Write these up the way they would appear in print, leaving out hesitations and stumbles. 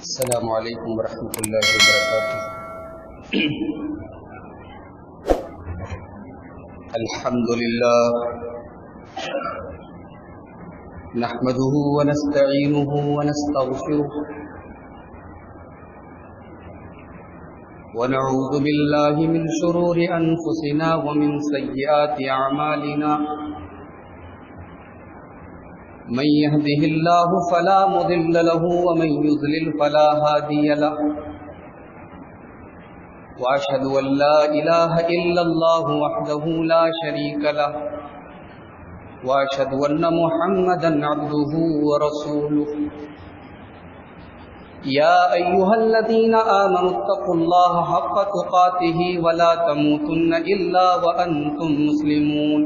السلام علیکم ورحمۃ اللہ وبرکاتہ۔ الحمد للہ نحمده ونستعینه ونستغفره ونعوذ باللہ من شرور انفسنا ومن سیئات اعمالنا، من يهده الله فلا مضل له ومن يضلل فلا هادي له، وأشهد أن لا إله إلا الله وحده لا شريك له، وأشهد أن محمدا عبده ورسوله۔ يا أيها الذين آمنوا اتقوا الله حق تقاته ولا تموتن إلا وأنتم مسلمون۔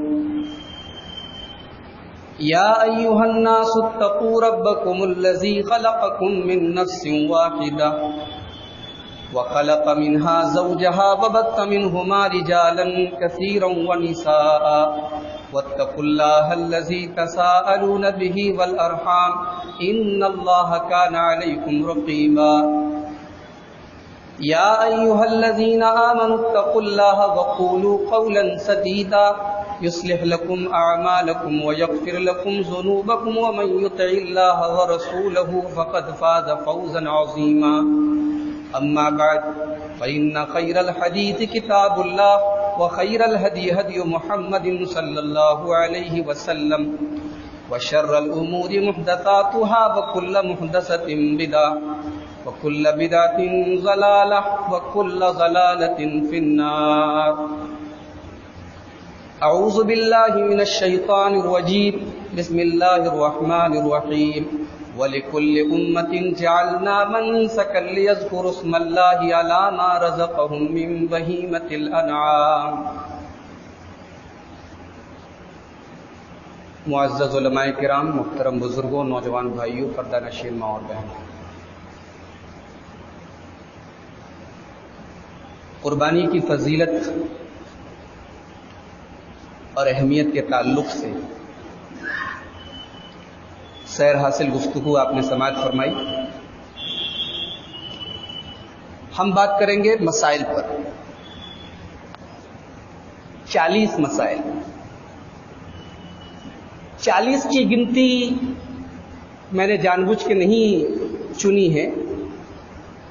يا أيها الناس اتقوا ربكم الذي خلقكم من نفس واحدة وخلق منها زوجها وبث منهما رجالا كثيرا ونساء، واتقوا الله الذي تساءلون به والأرحام إن الله كان عليكم رقيبا۔ يا أيها الذين آمنوا اتقوا الله وقولوا قولا سديدا يصلح لكم أعمالكم ويغفر لكم ذنوبكم، ومن يطع الله ورسوله فقد فاز فوزا عظيما۔ أما بعد فإن خير الحديث كتاب الله، وخير الهدي هدي محمد صلى الله عليه وسلم، وشر الأمور محدثاتها، وكل محدثة بدعة، وكل بدعة ضلالة، وكل ضلالة في النار۔ اعوذ باللہ من الشیطان الرجیم، بسم اللہ الرحمن الرحیم۔ وَلِكُلِّ أُمَّةٍ جَعَلْنَا مَنسَكًا لِيَذْكُرُوا اسْمَ اللَّهِ عَلَى مَا رَزَقَهُم مِّن بَهِيمَةِ الْأَنْعَامِ۔ معزز علماء کرام، محترم بزرگوں، نوجوان بھائیوں، پردہ نشین ماں اور بہنوں، قربانی کی فضیلت اور اہمیت کے تعلق سے سیر حاصل گفتگو آپ نے سماعت فرمائی۔ ہم بات کریں گے مسائل پر، 40 مسائل۔ 40 کی گنتی میں نے جان بوجھ کے نہیں چنی ہے،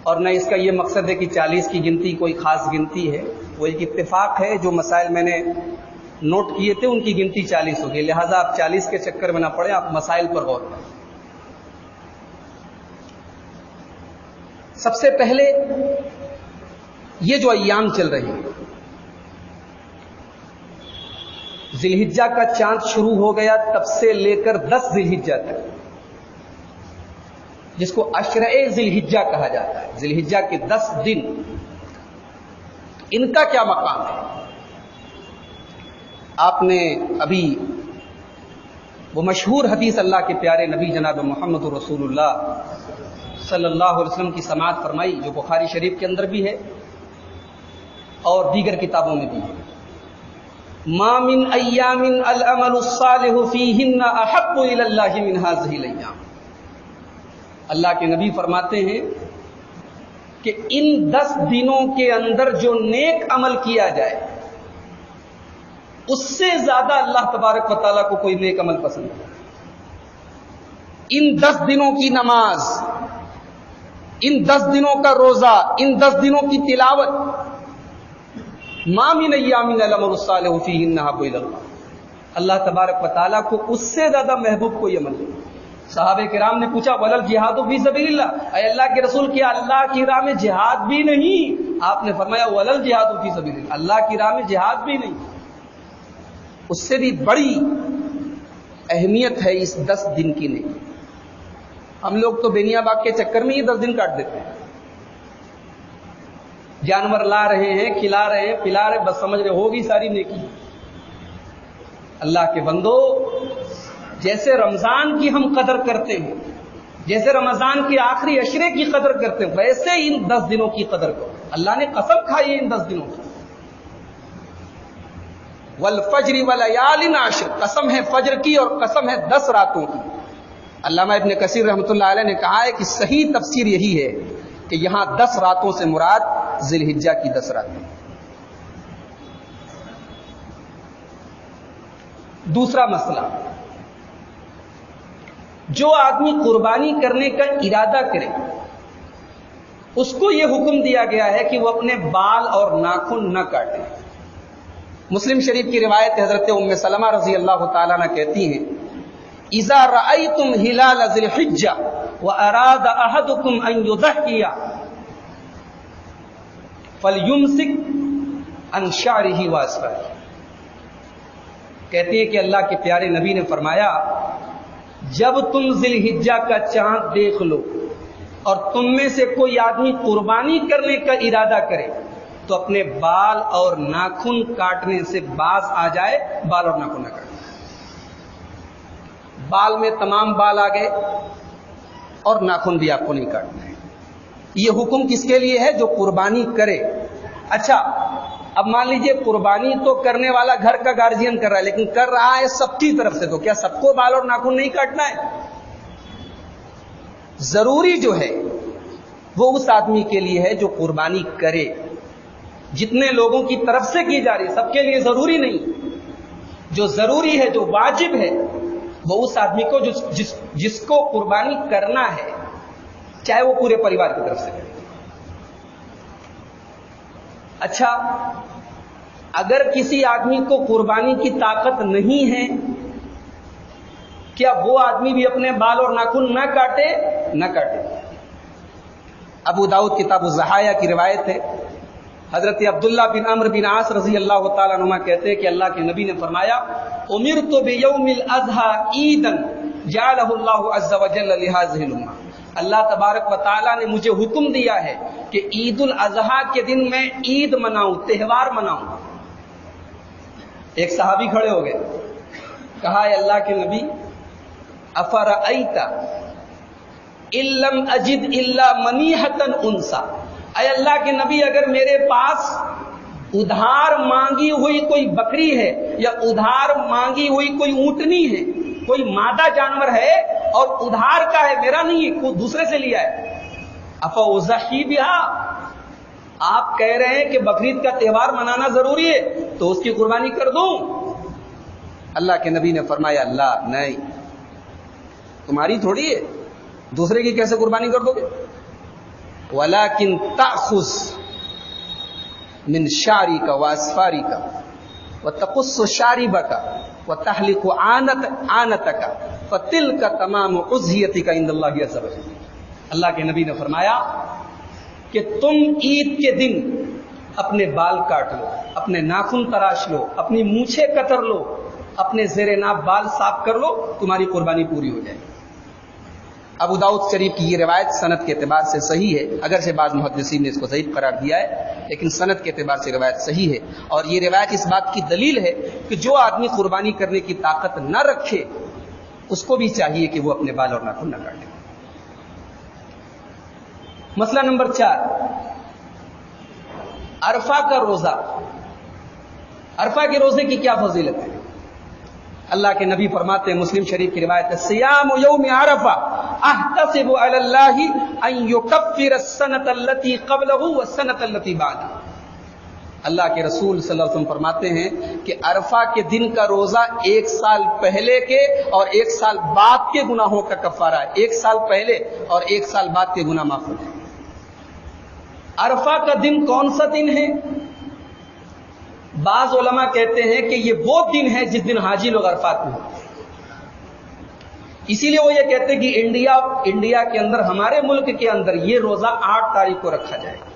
اور نہ اس کا یہ مقصد ہے کہ 40 کی گنتی کوئی خاص گنتی ہے، وہ ایک اتفاق ہے۔ جو مسائل میں نے نوٹ کیے تھے ان کی گنتی 40 ہوگی، لہذا آپ 40 کے چکر میں نہ پڑیں، آپ مسائل پر غور کریں۔ سب سے پہلے یہ جو ایام چل رہے ہیں، ذی الحجہ کا چاند شروع ہو گیا تب سے لے کر 10 ذی الحجہ تک، جس کو عشرہ ذی الحجہ کہا جاتا ہے۔ ذی الحجہ کے 10 دن، ان کا کیا مقام ہے؟ آپ نے ابھی وہ مشہور حدیث اللہ کے پیارے نبی جناب محمد رسول اللہ صلی اللہ علیہ وسلم کی سماعت فرمائی، جو بخاری شریف کے اندر بھی ہے اور دیگر کتابوں میں بھی ہے۔ ما من ایام العمل الصالح فیہن احب الی اللہ من ہذہ الایام۔ اللہ کے نبی فرماتے ہیں کہ ان 10 دنوں کے اندر جو نیک عمل کیا جائے، اس سے زیادہ اللہ تبارک و تعالیٰ کو کوئی نیک عمل پسند ہے۔ ان 10 دنوں کی نماز، ان 10 دنوں کا روزہ، ان 10 دنوں کی تلاوت، ما من ایام العمل الصالح فیہن احب الی اللہ، اللہ تبارک و تعالیٰ کو اس سے زیادہ محبوب کوئی عمل نہیں۔ صحابہ کرام نے پوچھا ولل جہاد فی سبیل اللہ، اے اللہ کے رسول، کیا اللہ کی راہ میں جہاد بھی نہیں؟ آپ نے فرمایا ولل جہاد فی سبیل اللہ، اللہ کی راہ میں جہاد بھی نہیں۔ اس سے بھی بڑی اہمیت ہے اس 10 دن کی نہیں۔ ہم لوگ تو بینیا باغ کے چکر میں ہی 10 دن کاٹ دیتے ہیں، جانور لا رہے ہیں، کھلا رہے ہیں، پلا رہے، بس سمجھ رہے ہوگی ساری نیکی۔ اللہ کے بندو، جیسے رمضان کی ہم قدر کرتے ہیں، جیسے رمضان کے آخری عشرے کی قدر کرتے ہیں، ویسے ان 10 دنوں کی قدر کرو۔ اللہ نے قسم کھائی ہے ان 10 دنوں کی، والفجر ولیال عشر، قسم ہے فجر کی اور قسم ہے 10 راتوں کی۔ علامہ ابن کثیر رحمۃ اللہ علیہ نے کہا ہے کہ صحیح تفسیر یہی ہے کہ یہاں 10 راتوں سے مراد ذی الحجہ کی 10 راتیں۔ دوسرا مسئلہ، جو آدمی قربانی کرنے کا ارادہ کرے اس کو یہ حکم دیا گیا ہے کہ وہ اپنے بال اور ناخن نہ کاٹے۔ مسلم شریف کی روایت حضرت ام سلمہ رضی اللہ تعالیٰ عنہ کہتی ہیں اذا رأيتم هلال ذي الحجة وأراد أحدكم أن يضحي فليمسك عن شعره وأظفاره۔ کہتے ہیں کہ اللہ کے پیارے نبی نے فرمایا جب تم ذی الحجہ کا چاند دیکھ لو اور تم میں سے کوئی آدمی قربانی کرنے کا ارادہ کرے تو اپنے بال اور ناخن کاٹنے سے باز آ جائے، بال اور ناخن نہ کاٹے۔ بال میں تمام بال آ گئے اور ناخن بھی آپ کو نہیں کاٹنا ہے۔ یہ حکم کس کے لیے ہے؟ جو قربانی کرے۔ اچھا، اب مان لیجئے قربانی تو کرنے والا گھر کا گارجین کر رہا ہے، لیکن کر رہا ہے سب کی طرف سے، تو کیا سب کو بال اور ناخن نہیں کاٹنا ہے؟ ضروری جو ہے وہ اس آدمی کے لیے ہے جو قربانی کرے۔ جتنے لوگوں کی طرف سے کی جا رہی ہے سب کے لیے ضروری نہیں، جو ضروری ہے جو واجب ہے وہ اس آدمی کو جس کو قربانی کرنا ہے، چاہے وہ پورے پریوار کی طرف سے کرے۔ اچھا، اگر کسی آدمی کو قربانی کی طاقت نہیں ہے، کیا وہ آدمی بھی اپنے بال اور ناخن نہ کاٹے؟ نہ کاٹے۔ ابو داؤد کتاب الضحایا کی روایت ہے، حضرت عبداللہ بن عمرو بن عاص رضی اللہ تعالیٰ عنہ کہتے ہیں کہ اللہ کے نبی نے فرمایا امرت بیوم الاضحیٰ عیدا جعلہ اللہ عز وجل لہذہ الامہ۔ اللہ تبارک و تعالیٰ نے مجھے حکم دیا ہے کہ عید الاضحیٰ کے دن میں عید مناؤں، تہوار مناؤں۔ ایک صحابی کھڑے ہو گئے، کہا اے اللہ کے نبی افرأیت ان لم اجد الا منیحۃ انثی، اے اللہ کے نبی اگر میرے پاس ادھار مانگی ہوئی کوئی بکری ہے یا ادھار مانگی ہوئی کوئی اونٹنی ہے، کوئی مادہ جانور ہے اور ادھار کا ہے، میرا نہیں ہے، کوئی دوسرے سے لیا ہے، افاضحی بہا، آپ کہہ رہے ہیں کہ بقرعید کا تہوار منانا ضروری ہے تو اس کی قربانی کر دوں؟ اللہ کے نبی نے فرمایا اللہ نہیں، تمہاری تھوڑی ہے، دوسرے کی کیسے قربانی کر دو گے؟ وَلَكِن تَأْخُذْ مِنْ شَعْرِكَ وَأَظْفَارِكَ وَتَقُصُّ شَارِبَكَ وَتَحْلِقُ عَانَتَكَ فَتِلْكَ تَمَامُ أُضْحِيَتِكَ عِنْدَ اللَّهِ عَزَّ وَجَلَّ۔ اللہ کے نبی نے فرمایا کہ تم عید کے دن اپنے بال کاٹ لو، اپنے ناخن تراش لو، اپنی مونچھیں کتر لو، اپنے زیر ناف بال صاف کر لو، تمہاری قربانی پوری ہو جائے گی۔ ابو داؤد شریف کی یہ روایت سند کے اعتبار سے صحیح ہے، اگرچہ بعض محدثین نے اس کو ضعیف قرار دیا ہے، لیکن سند کے اعتبار سے روایت صحیح ہے، اور یہ روایت اس بات کی دلیل ہے کہ جو آدمی قربانی کرنے کی طاقت نہ رکھے اس کو بھی چاہیے کہ وہ اپنے بال اور ناخن نہ کاٹے۔ مسئلہ نمبر 4، عرفہ کا روزہ۔ عرفہ کے روزے کی کیا فضیلت ہے؟ اللہ کے نبی فرماتے ہیں، مسلم شریف کی روایت ہے، صیام یوم عرفہ احتسب علی اللہ ان یکفر السنۃ التي قبلہ والسنۃ التي بعدہ۔ اللہ کے رسول صلی اللہ علیہ وسلم فرماتے ہیں کہ عرفہ کے دن کا روزہ 1 سال پہلے کے اور 1 سال بعد کے گناہوں کا کفارہ ہے، 1 سال پہلے اور 1 سال بعد کے گناہ معاف ہوتے ہیں۔ عرفہ کا دن کون سا دن ہے؟ بعض علماء کہتے ہیں کہ یہ وہ دن ہے جس دن حاجی لوگ عرفات میں ہوتے ہیں، اسی لیے وہ یہ کہتے ہیں کہ انڈیا کے اندر، ہمارے ملک کے اندر یہ روزہ 8 تاریخ کو رکھا جائے گا،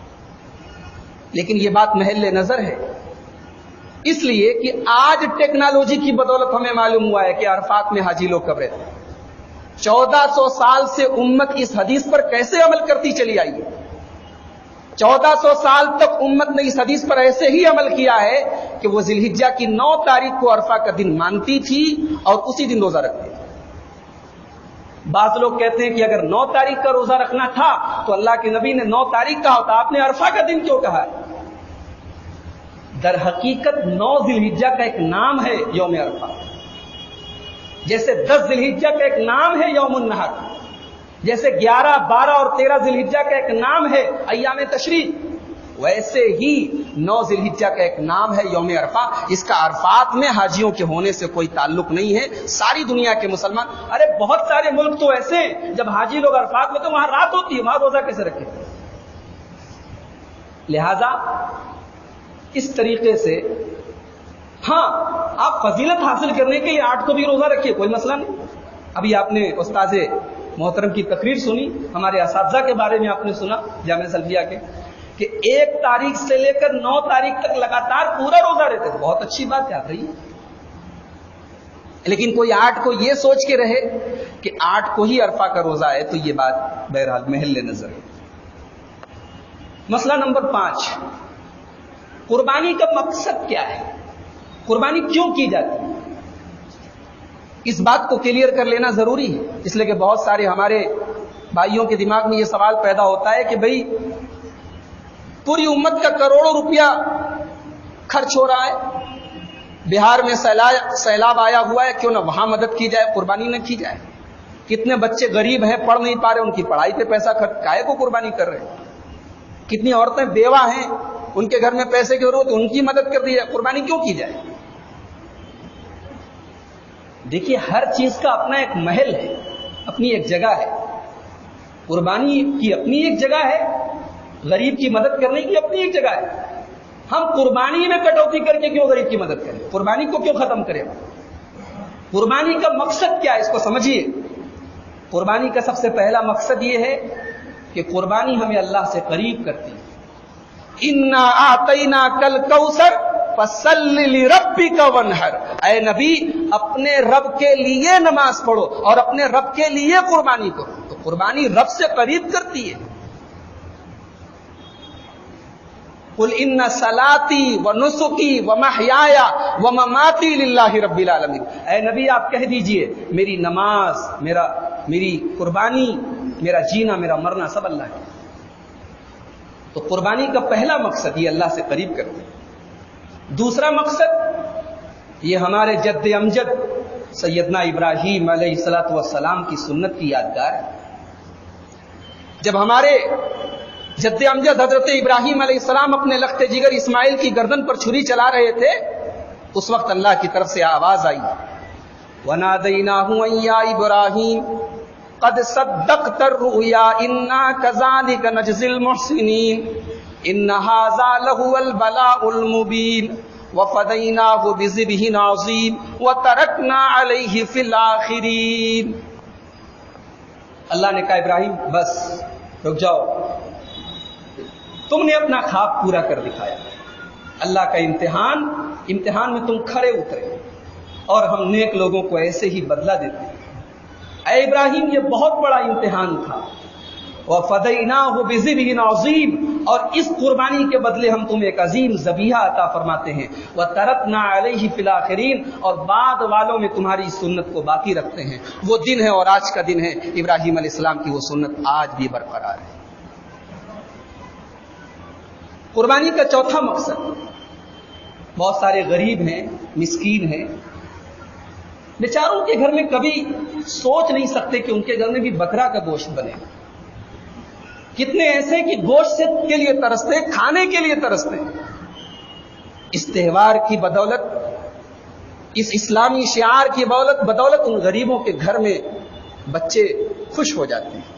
لیکن یہ بات محل نظر ہے، اس لیے کہ آج ٹیکنالوجی کی بدولت ہمیں معلوم ہوا ہے کہ عرفات میں حاجی لوگ کب رہتے ہیں۔ 1400 سال سے امت اس حدیث پر کیسے عمل کرتی چلی آئی ہے؟ 1400 سال تک امت نے اس حدیث پر ایسے ہی عمل کیا ہے کہ وہ ذی الحجہ کی 9 تاریخ کو عرفہ کا دن مانتی تھی اور اسی دن روزہ رکھتی تھی۔ بعض لوگ کہتے ہیں کہ اگر 9 تاریخ کا روزہ رکھنا تھا تو اللہ کے نبی نے 9 تاریخ کہا ہوتا، آپ نے عرفہ کا دن کیوں کہا ہے؟ در حقیقت 9 ذی الحجہ کا ایک نام ہے یوم عرفہ، جیسے 10 ذی الحجہ کا ایک نام ہے یوم النحر، جیسے 11، 12 اور 13 ذی الحجہ کا ایک نام ہے ایام تشریق، ویسے ہی 9 ذی الحجہ کا ایک نام ہے یوم عرفہ۔ اس کا عرفات میں حاجیوں کے ہونے سے کوئی تعلق نہیں ہے۔ ساری دنیا کے مسلمان، ارے بہت سارے ملک تو ایسے ہیں جب حاجی لوگ عرفات میں تو وہاں رات ہوتی ہے، وہاں روزہ کیسے رکھے؟ لہذا اس طریقے سے ہاں آپ فضیلت حاصل کرنے کے لیے 8 کو بھی روزہ رکھیے، کوئی مسئلہ نہیں۔ ابھی آپ نے استاذ محترم کی تقریر سنی، ہمارے اساتذہ کے بارے میں آپ نے سنا جامعہ سلفیہ کے، کہ 1 تاریخ سے لے کر 9 تاریخ تک لگاتار پورا روزہ رہتے تھے۔ بہت اچھی بات یاد رہی ہے، لیکن کوئی 8 کو یہ سوچ کے رہے کہ 8 کو ہی عرفہ کا روزہ ہے، تو یہ بات بہرحال محل نظر ہے۔ مسئلہ نمبر 5، قربانی کا مقصد کیا ہے؟ قربانی کیوں کی جاتی ہے؟ اس بات کو کلیئر کر لینا ضروری ہے، اس لیے کہ بہت سارے ہمارے بھائیوں کے دماغ میں یہ سوال پیدا ہوتا ہے کہ بھئی پوری امت کا کروڑوں روپیہ خرچ ہو رہا ہے، بہار میں سیلاب آیا ہوا ہے، کیوں نہ وہاں مدد کی جائے، قربانی نہ کی جائے؟ کتنے بچے غریب ہیں، پڑھ نہیں پا رہے، ان کی پڑھائی پہ پیسہ خرچ، کائے کو قربانی کر رہے ہیں؟ کتنی عورتیں بیوہ ہیں، ان کے گھر میں پیسے کی ضرورت، ان کی مدد کر دی جائے، قربانی کیوں کی جائے؟ دیکھیے ہر چیز کا اپنا ایک محل ہے، اپنی ایک جگہ ہے۔ قربانی کی اپنی ایک جگہ ہے، غریب کی مدد کرنے کی اپنی ایک جگہ ہے۔ ہم قربانی میں کٹوتی کر کے کیوں غریب کی مدد کریں؟ قربانی کو کیوں ختم کریں؟ قربانی کا مقصد کیا ہے اس کو سمجھیے۔ قربانی کا سب سے پہلا مقصد یہ ہے کہ قربانی ہمیں اللہ سے قریب کرتی ہے۔ اِنَّا أَعْطَيْنَاكَ الْكَوْثَرَ فَصَلِّ لِرَبِّكَ وَانْحَرْ، اے نبی اپنے رب کے لیے نماز پڑھو اور اپنے رب کے لیے قربانی کرو۔ تو قربانی رب سے قریب کرتی ہے۔ قُلْ إِنَّ صَلَاتِي وَنُسُكِي وَمَحْيَايَ وَمَمَاتِي لِلَّهِ رَبِّ الْعَالَمِينَ، اے نبی آپ کہہ دیجئے میری نماز، میری قربانی، میرا جینا، میرا مرنا سب اللہ ہے۔ تو قربانی کا پہلا مقصد یہ اللہ سے قریب کرتے ہیں۔ دوسرا مقصد یہ ہمارے جد امجد سیدنا ابراہیم علیہ السلام کی سنت کی یادگار ہے۔ جب ہمارے جد امجد حضرت ابراہیم علیہ السلام اپنے لخت جگر اسماعیل کی گردن پر چھری چلا رہے تھے، اس وقت اللہ کی طرف سے آواز آئی، وَنَادَيْنَاهُ أَن يَا إِبْرَاهِيمُ قَدْ صَدَّقْتَ الرُّؤْيَا إِنَّا كَذَلِكَ نَجْزِي الْمُحْسِنِينَ إِنَّ هَٰذَا لَهُوَ الْبَلَاءُ الْمُبِينُ وَفَدَيْنَاهُ بِذِبْحٍ عَظِيمٍ وَتَرَكْنَا عَلَيْهِ فِي الْآخِرِينَ۔ اللہ نے کہا ابراہیم بس رک جاؤ، تم نے اپنا خواب پورا کر دکھایا، اللہ کا امتحان میں تم کھڑے اترے، اور ہم نیک لوگوں کو ایسے ہی بدلہ دیتے ہیں۔ اے ابراہیم یہ بہت بڑا امتحان تھا، وَفَدَيْنَاهُ بِذِبْحٍ عَظِيمٍ، اور اس قربانی کے بدلے ہم تمہیں ایک عظیم ذبیحہ عطا فرماتے ہیں، وَتَرَكْنَا عَلَيْهِ فِي الْآخِرِينَ، اور بعد والوں میں تمہاری سنت کو باقی رکھتے ہیں۔ وہ دن ہے اور آج کا دن ہے، ابراہیم علیہ السلام کی وہ سنت آج بھی برقرار ہے۔ قربانی کا چوتھا مقصد، بہت سارے غریب ہیں، مسکین ہیں، بیچاروں کے گھر میں کبھی سوچ نہیں سکتے کہ ان کے گھر میں بھی بکرا کا گوشت بنے۔ کتنے ایسے کہ گوشت کے لیے ترستے، کھانے کے لیے ترستے۔ اس تہوار کی بدولت، اس اسلامی شعار کی بدولت ان غریبوں کے گھر میں بچے خوش ہو جاتے ہیں،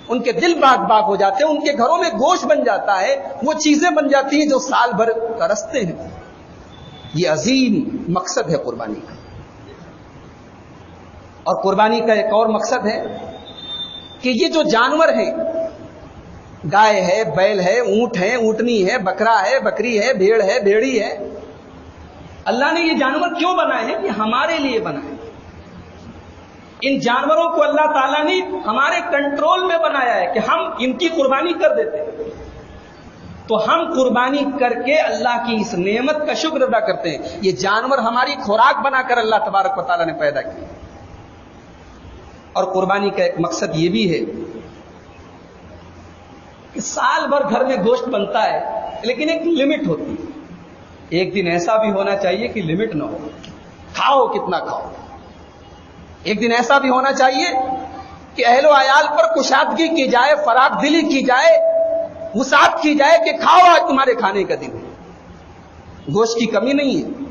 ان کے دل باغ باغ ہو جاتے ہیں، ان کے گھروں میں گوشت بن جاتا ہے، وہ چیزیں بن جاتی ہیں جو سال بھر ترستے ہیں۔ یہ عظیم مقصد ہے قربانی کا۔ اور قربانی کا ایک اور مقصد ہے کہ یہ جو جانور ہیں، گائے ہے، بیل ہے، اونٹ ہے، اونٹنی ہے، بکرا ہے، بکری ہے، بھیڑ ہے، بھیڑی ہے، اللہ نے یہ جانور کیوں بنائے ہیں؟ یہ ہمارے لیے بنائے۔ ان جانوروں کو اللہ تعالیٰ نے ہمارے کنٹرول میں بنایا ہے کہ ہم ان کی قربانی کر دیتے ہیں، تو ہم قربانی کر کے اللہ کی اس نعمت کا شکر ادا کرتے ہیں۔ یہ جانور ہماری خوراک بنا کر اللہ تبارک و تعالیٰ نے پیدا کی۔ اور قربانی کا ایک مقصد یہ بھی ہے کہ سال بھر گھر میں گوشت بنتا ہے، لیکن ایک لمٹ ہوتی ہے۔ ایک دن ایسا بھی ہونا چاہیے کہ لمٹ نہ ہو، کھاؤ کتنا کھاؤ، ایک دن ایسا بھی ہونا چاہیے کہ اہل و عیال پر کشادگی کی جائے، فراخ دلی کی جائے، وسعت کی جائے کہ کھاؤ، آج تمہارے کھانے کا دن ہے، گوشت کی کمی نہیں ہے۔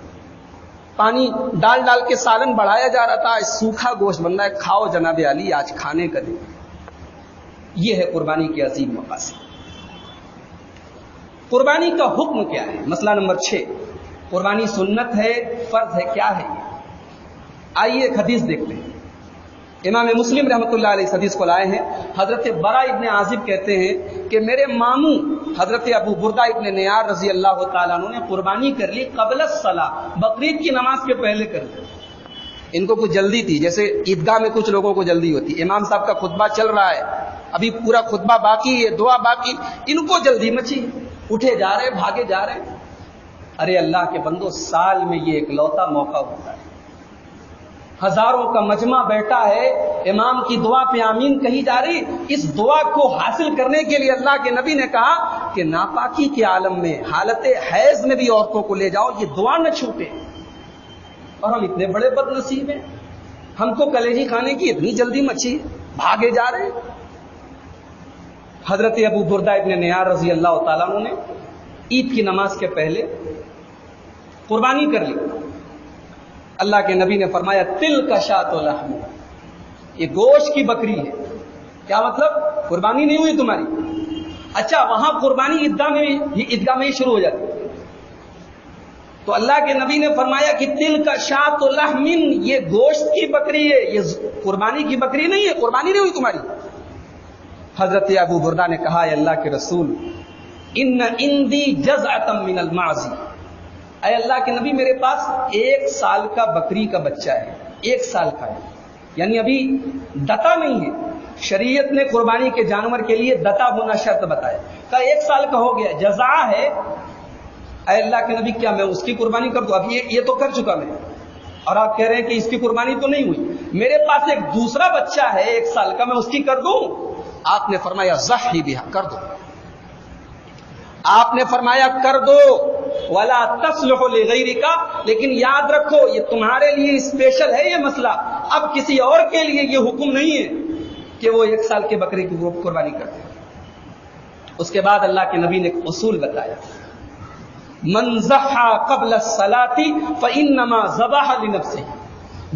پانی ڈال ڈال کے سالن بڑھایا جا رہا تھا، سوکھا گوشت بن رہا ہے، کھاؤ جناب علی، آج کھانے کا دن ہے۔ یہ ہے قربانی کے عظیم مقاصد۔ قربانی کا حکم کیا ہے؟ مسئلہ نمبر 6، قربانی سنت ہے، فرض ہے، کیا ہے یہ؟ آئیے ایک حدیث دیکھتے ہیں۔ امام مسلم رحمۃ اللہ علیہ اس حدیث کو لائے ہیں۔ حضرت برا ابن عازب کہتے ہیں کہ میرے ماموں حضرت ابو بردہ ابن نیار رضی اللہ تعالیٰ عنہ نے قربانی کر لی قبل الصلاۃ، بقرعید کی نماز کے پہلے کر لی۔ ان کو کچھ جلدی تھی، جیسے عیدگاہ میں کچھ لوگوں کو جلدی ہوتی، امام صاحب کا خطبہ چل رہا ہے، ابھی پورا خطبہ باقی ہے، دعا باقی، ان کو جلدی مچی، اٹھے جا رہے، بھاگے جا رہے۔ ارے اللہ کے بندو، سال میں یہ اکلوتا موقع ہوتا ہے، ہزاروں کا مجمع بیٹھا ہے، امام کی دعا پہ آمین کہی جا رہی، اس دعا کو حاصل کرنے کے لیے اللہ کے نبی نے کہا کہ ناپاکی کے عالم میں، حالت حیض میں بھی عورتوں کو لے جاؤ، یہ دعا نہ چھوٹے۔ اور ہم اتنے بڑے بد نصیب ہیں، ہم کو کلیجی کھانے کی اتنی جلدی مچی، بھاگے جا رہے۔ حضرت ابو بردہ ابن نیار رضی اللہ تعالیٰ عنہ نے عید کی نماز کے پہلے قربانی کر لی۔ اللہ کے نبی نے فرمایا تل کا شاۃ لحم، یہ گوشت کی بکری ہے۔ کیا مطلب؟ قربانی نہیں ہوئی تمہاری؟ اچھا، وہاں قربانی عیدگاہ میں ہی شروع ہو جاتی، تو اللہ کے نبی نے فرمایا کہ تل کا شاۃ لحم، یہ گوشت کی بکری ہے، یہ قربانی کی بکری نہیں ہے، قربانی نہیں ہوئی تمہاری۔ حضرت ابو بردہ نے کہا، اے اللہ کے رسول، ان عندی جزعۃ من المعز، اے اللہ کے نبی، میرے پاس 1 سال کا بکری کا بچہ ہے، 1 سال کا ہے، یعنی ابھی دتا نہیں ہے۔ شریعت نے قربانی کے جانور کے لیے دتا ہونا شرط بتایا، کہا 1 سال کا ہو گیا، جزا ہے۔ اے اللہ کے نبی، کیا میں اس کی قربانی کر دوں؟ اب یہ تو کر چکا میں، اور آپ کہہ رہے ہیں کہ اس کی قربانی تو نہیں ہوئی، میرے پاس ایک دوسرا بچہ ہے 1 سال کا، میں اس کی کر دوں؟ آپ نے فرمایا ضحی بہا، کر دو۔ آپ نے فرمایا کر دو، ولا تصلح لغیرک، لیکن یاد رکھو یہ تمہارے لیے اسپیشل ہے یہ مسئلہ، اب کسی اور کے لیے یہ حکم نہیں ہے کہ وہ 1 سال کے بکرے کی قربانی کرتے۔ اس کے بعد اللہ کے نبی نے ایک اصول بتایا، من ضحى قبل الصلاة فإنما ذبح لنفسه،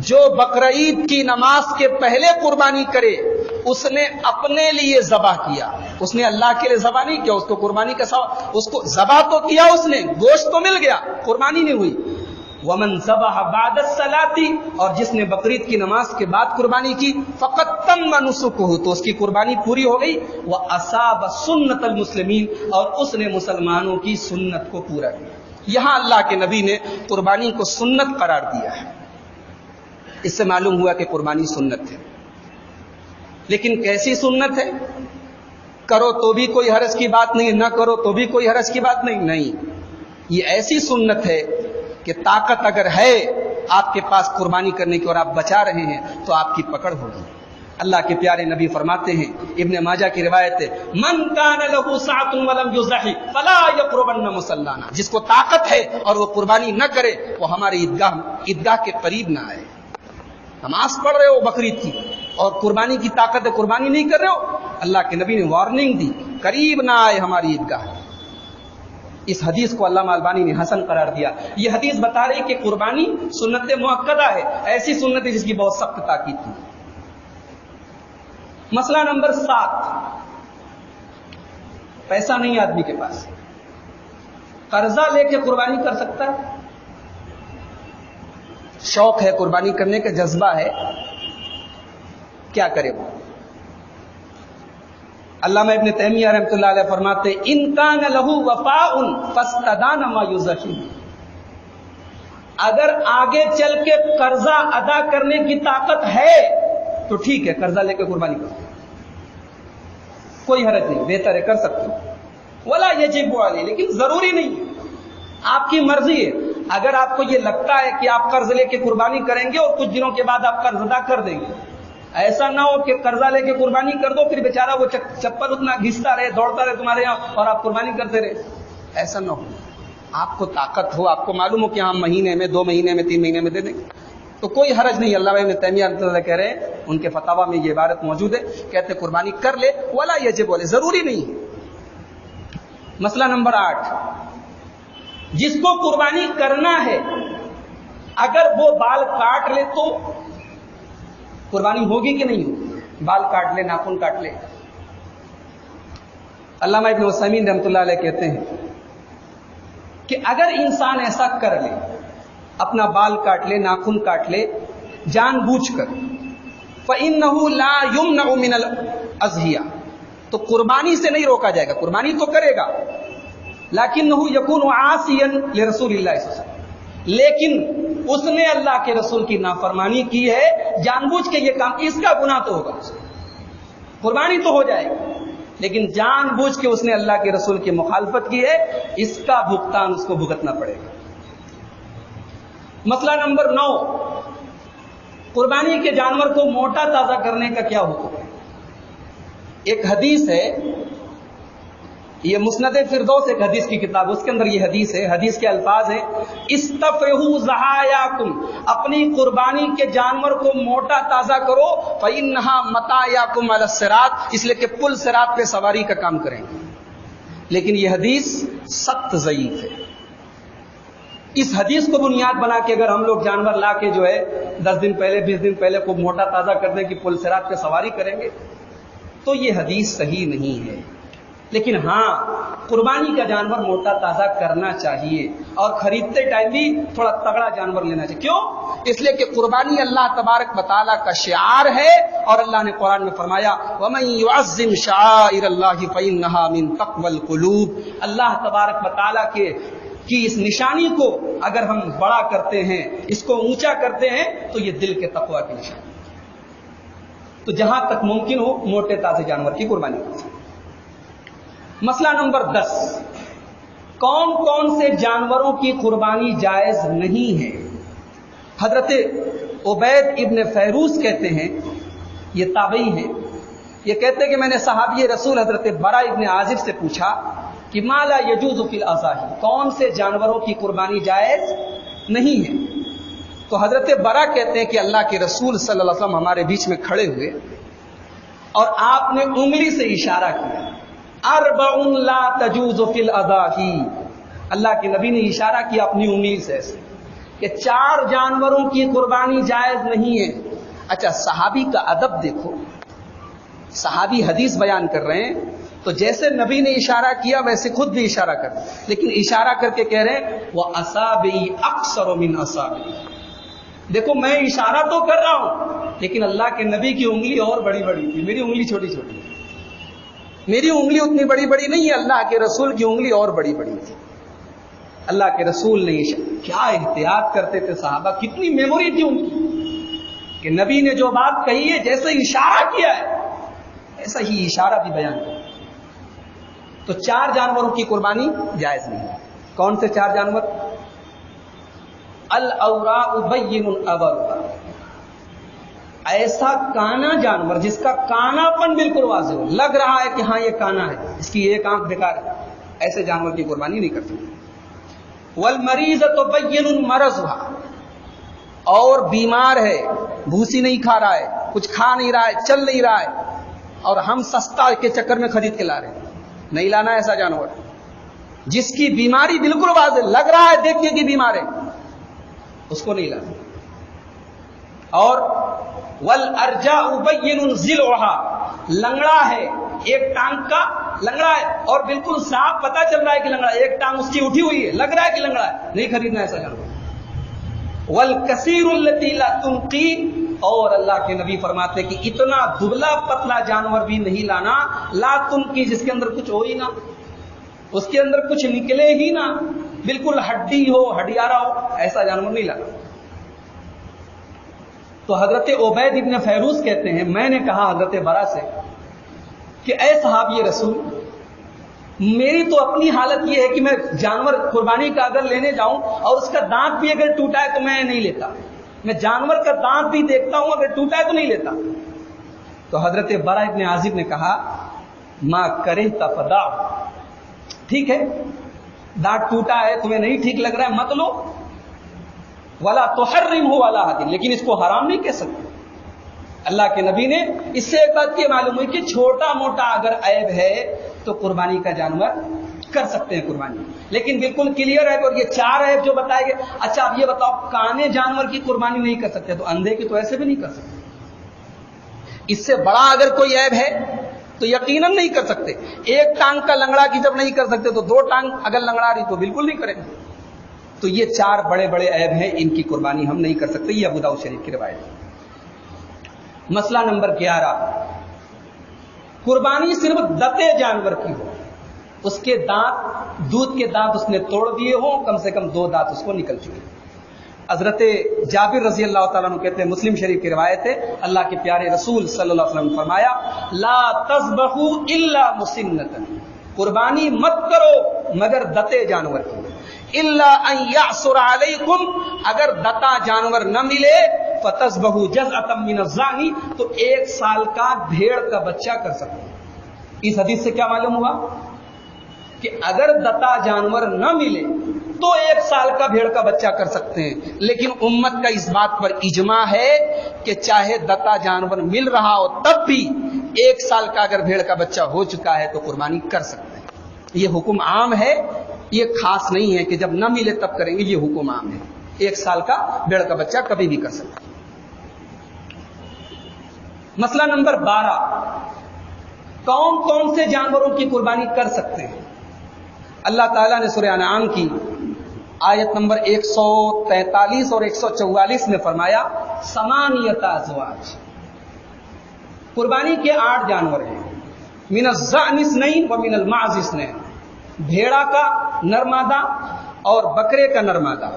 جو بقرعید کی نماز کے پہلے قربانی کرے اس نے اپنے لیے ذبح کیا، اس نے اللہ کے لیے ذبح نہیں کیا، اس کو قربانی کا ثواب، اس کو ذبح تو کیا، اس نے گوشت تو مل گیا، قربانی نہیں ہوئی۔ ومن ذبح بعد الصلاة، اور جس نے بقرعید کی نماز کے بعد قربانی کی، فقد تم نسکہ، تو اس کی قربانی پوری ہو گئی، واصاب سنت المسلمین، اور اس نے مسلمانوں کی سنت کو پورا کیا۔ یہاں اللہ کے نبی نے قربانی کو سنت قرار دیا ہے، اس سے معلوم ہوا کہ قربانی سنت ہے۔ لیکن کیسی سنت ہے؟ کرو تو بھی کوئی حرج کی بات نہیں، نہ کرو تو بھی کوئی حرج کی بات نہیں، نہیں، یہ ایسی سنت ہے کہ طاقت اگر ہے آپ کے پاس قربانی کرنے کی اور آپ بچا رہے ہیں تو آپ کی پکڑ ہوگی۔ اللہ کے پیارے نبی فرماتے ہیں، ابن ماجہ کی روایت ہے، من کان له ساعۃ ولم یضحی فلا یقربن مصلانا، جس کو طاقت ہے اور وہ قربانی نہ کرے وہ ہماری عیدگاہ کے قریب نہ آئے۔ نماز پڑھ رہے ہو بقرعید کی اور قربانی کی طاقت ہے، قربانی نہیں کر رہے ہو، اللہ کے نبی نے وارننگ دی، قریب نہ آئے ہماری عیدگاہ۔ اس حدیث کو علامہ البانی نے حسن قرار دیا۔ یہ حدیث بتا رہی کہ قربانی سنت مؤکدہ ہے، ایسی سنت ہے جس کی بہت سخت تاکید تھی۔ مسئلہ نمبر 7، پیسہ نہیں آدمی کے پاس، قرضہ لے کے قربانی کر سکتا ہے؟ شوق ہے قربانی کرنے کا، جذبہ ہے، کیا کرے وہ؟ علامہ ابن تیمیہ رحمۃ اللہ علیہ فرماتے ان کان لہ وفاء فاستدان ما یزحی، اگر آگے چل کے قرضہ ادا کرنے کی طاقت ہے تو ٹھیک ہے، قرضہ لے کے قربانی کرو، کوئی حرج نہیں، بہتر ہے، کر سکتے ہو۔ ولا یجب علیہ، لیکن ضروری نہیں، آپ کی مرضی ہے۔ اگر آپ کو یہ لگتا ہے کہ آپ قرض لے کے قربانی کریں گے اور کچھ دنوں کے بعد آپ قرض ادا کر دیں گے، ایسا نہ ہو کہ قرضہ لے کے قربانی کر دو پھر بیچارہ وہ چپل اتنا گھستا رہے، دوڑتا رہے تمہارے یہاں اور آپ قربانی کرتے رہے، ایسا نہ ہو۔ آپ کو طاقت ہو، آپ کو معلوم ہو کہ ہم مہینے میں، 2 مہینے میں، 3 مہینے میں دے دیں گے، تو کوئی حرج نہیں. علامہ ابن تیمیہ رحمۃ اللہ کہہ رہے ہیں, ان کے فتاوی میں یہ عبارت موجود ہے, کہتے قربانی کر لے ولا یجب بولے, ضروری نہیں. مسئلہ نمبر 8, جس کو قربانی کرنا ہے اگر وہ بال کاٹ لے تو قربانی ہوگی کہ نہیں ہوگی؟ بال کاٹ لے, ناخن کاٹ لے. علامہ ابن عثیمین رحمۃ اللہ علیہ کہتے ہیں کہ اگر انسان ایسا کر لے, اپنا بال کاٹ لے, ناخن کاٹ لے جان بوجھ کر, فإنه لا يمنع من الأضحية, تو قربانی سے نہیں روکا جائے گا, قربانی تو کرے گا, لکنه يكون عاصيا لرسول اللہ صلی اللہ علیہ وسلم, لیکن اس نے اللہ کے رسول کی نافرمانی کی ہے جان بوجھ کے, یہ کام, اس کا گناہ تو ہوگا. قربانی تو ہو جائے گی, لیکن جان بوجھ کے اس نے اللہ کے رسول کی مخالفت کی ہے, اس کا بھگتان اس کو بھگتنا پڑے گا. مسئلہ نمبر 9, قربانی کے جانور کو موٹا تازہ کرنے کا کیا حکم ہے؟ ایک حدیث ہے, یہ مسند فردوس ایک حدیث کی کتاب, اس کے اندر یہ حدیث ہے. حدیث کے الفاظ ہیں, استفرحوا ضحایاکم, اپنی قربانی کے جانور کو موٹا تازہ کرو, فإنها متاعکم علی الصراط, اس لیے کہ پل صراط پہ سواری کا کام کریں گے. لیکن یہ حدیث سخت ضعیف ہے. اس حدیث کو بنیاد بنا کے اگر ہم لوگ جانور لا کے جو ہے 10 دن پہلے 20 دن پہلے کو موٹا تازہ کرنے کی پل صراط پہ سواری کریں گے تو یہ حدیث صحیح نہیں ہے. لیکن ہاں, قربانی کا جانور موٹا تازہ کرنا چاہیے, اور خریدتے ٹائم بھی تھوڑا تگڑا جانور لینا چاہیے. کیوں؟ اس لیے کہ قربانی اللہ تبارک و تعالیٰ کا شعار ہے, اور اللہ نے قرآن میں فرمایا وَمَن يُعَظِّمْ شَعَائِرَ اللَّهِ فَإِنَّهَا مِن تَقْوَى الْقُلُوبِ, اللہ تبارک و تعالیٰ کی اس نشانی کو اگر ہم بڑا کرتے ہیں, اس کو اونچا کرتے ہیں, تو یہ دل کے تقوی کی نشانی. تو جہاں تک ممکن ہو موٹے تازے جانور کی قربانی کریں. مسئلہ نمبر 10, کون کون سے جانوروں کی قربانی جائز نہیں ہے؟ حضرت عبید ابن فیروز کہتے ہیں, یہ تابعی ہیں, یہ کہتے ہیں کہ میں نے صحابی رسول حضرت برا ابن عازب سے پوچھا کہ ما لا یجوز فی الاضاحی, کون سے جانوروں کی قربانی جائز نہیں ہے؟ تو حضرت برا کہتے ہیں کہ اللہ کے رسول صلی اللہ علیہ وسلم ہمارے بیچ میں کھڑے ہوئے اور آپ نے انگلی سے اشارہ کیا, اربع لا تجوز فی الاضاحی, اللہ کے نبی نے اشارہ کیا اپنی انگلی سے ایسے کہ 4 جانوروں کی قربانی جائز نہیں ہے. اچھا, صحابی کا ادب دیکھو, صحابی حدیث بیان کر رہے ہیں تو جیسے نبی نے اشارہ کیا ویسے خود بھی اشارہ کر, لیکن اشارہ کر کے کہہ رہے ہیں وَأَصَابِعِ أَقْصَرُ مِنْ أَصَابِعِ, دیکھو میں اشارہ تو کر رہا ہوں لیکن اللہ کے نبی کی انگلی اور بڑی بڑی تھی, میری انگلی چھوٹی چھوٹی, میری انگلی اتنی بڑی بڑی نہیں ہے, اللہ کے رسول کی انگلی اور بڑی بڑی تھی. اللہ کے رسول نے کیا احتیاط کرتے تھے صحابہ, کتنی میموری تھی ان کی کہ نبی نے جو بات کہی ہے جیسے اشارہ کیا ہے ایسا ہی اشارہ بھی بیان کیا. تو 4 جانوروں کی قربانی جائز نہیں ہے. کون سے 4 جانور؟ الاوراء بین الابر, ایسا کانا جانور جس کا کانا پن بالکل واضح ہو, لگ رہا ہے کہ ہاں یہ کانا ہے, اس کی ایک آنکھ بیکار ہے, ایسے جانور کی قربانی نہیں کرتے. والمریضۃ بین مرضها, اور بیمار ہے, بھوسی نہیں کھا رہا ہے, کچھ کھا نہیں رہا ہے, چل نہیں رہا ہے, اور ہم سستا کے چکر میں خرید کے لا رہے ہیں, نہیں لانا ایسا جانور. جس کی بیماری بالکل واضح لگ رہا ہے دیکھنے کی بیمار ہے, اس کو نہیں لانا. اور والارجاء بین ضلعها, لنگڑا ہے, ایک ٹانگ کا لنگڑا ہے اور بالکل صاف پتا چل رہا ہے کہ لنگڑا ہے, ایک ٹانگ اس کی اٹھی ہوئی ہے, لگ رہا ہے کہ لنگڑا ہے, نہیں خریدنا ایسا جانور. والکثیر التی لا تنقی, اور اللہ کے نبی فرماتے کہ اتنا دبلا پتلا جانور بھی نہیں لانا, لا تنقی, جس کے اندر کچھ ہو ہی نہ, اس کے اندر کچھ نکلے ہی نہ, بالکل ہڈی ہو, ہڈیارا ہو, ایسا جانور نہیں لانا. تو حضرت عبید ابن فیروز کہتے ہیں میں نے کہا حضرت برا سے کہ اے صحابی رسول, میری تو اپنی حالت یہ ہے کہ میں جانور قربانی کا اگر لینے جاؤں اور اس کا دانت بھی اگر ٹوٹا ہے تو میں نہیں لیتا, میں جانور کا دانت بھی دیکھتا ہوں, اگر ٹوٹا ہے تو نہیں لیتا. تو حضرت برا ابن عازب نے کہا ما کرہت فدع, ٹھیک ہے دانت ٹوٹا ہے تمہیں نہیں ٹھیک لگ رہا ہے مت لو, ولا تحرمہ علی حد، لیکن اس کو حرام نہیں کہہ سکتے۔ اللہ کے نبی نے اس سے ایک بات یہ معلوم ہوئی کہ چھوٹا موٹا اگر عیب ہے تو قربانی کا جانور کر سکتے ہیں قربانی، لیکن بالکل کلیئر ہے۔ اور یہ 4 عیب جو بتائے گئے، اچھا اب یہ بتاؤ کانے جانور کی قربانی نہیں کر سکتے تو اندھے کی تو ایسے بھی نہیں کر سکتے، اس سے بڑا اگر کوئی عیب ہے تو یقیناً نہیں کر سکتے۔ ایک ٹانگ کا لنگڑا کی جب نہیں کر سکتے تو 2 ٹانگ اگر لنگڑا رہی تو بالکل نہیں کریں گے۔ تو یہ 4 بڑے بڑے عیب ہیں، ان کی قربانی ہم نہیں کر سکتے، یہ ابو داؤد شریف کی روایت ہے۔ مسئلہ نمبر 11، قربانی صرف دتے جانور کی ہو، اس کے دانت، دودھ کے دانت اس نے توڑ دیے ہوں، کم سے کم 2 دانت اس کو نکل چکے۔ حضرت جابر رضی اللہ تعالیٰ عنہ کہتے ہیں، مسلم شریف کی روایت ہے، اللہ کے پیارے رسول صلی اللہ علیہ وسلم نے فرمایا لا تذبحوا الا مسنۃ، قربانی مت کرو مگر دتے جانور کی، الا ان یعثر علیکم، اگر دتا جانور نہ ملے فتذبحوا جزءا من الضأن، تو 1 سال کا بھیڑ کا بچہ کر سکتے ہیں۔ اس حدیث سے کیا معلوم ہوا کہ اگر دتا جانور نہ ملے تو 1 سال کا بھیڑ کا بچہ کر سکتے ہیں، لیکن امت کا اس بات پر اجماع ہے کہ چاہے دتا جانور مل رہا ہو تب بھی 1 سال کا اگر بھیڑ کا بچہ ہو چکا ہے تو قربانی کر سکتے ہیں۔ یہ حکم عام ہے، یہ خاص نہیں ہے کہ جب نہ ملے تب کریں گے، یہ حکم عام ہے، 1 سال کا بھیڑ کا بچہ کبھی بھی کر سکتے ہیں۔ مسئلہ نمبر 12، کون کون سے جانوروں کی قربانی کر سکتے ہیں؟ اللہ تعالیٰ نے سورہ انعام کی آیت نمبر 143 اور 144 میں فرمایا ثمانیۃ ازواج، قربانی کے 8 جانور ہیں، من الضأن اثنین ومن المعز اثنین، بھیڑا کا نرمادہ اور بکرے کا نرمادہ،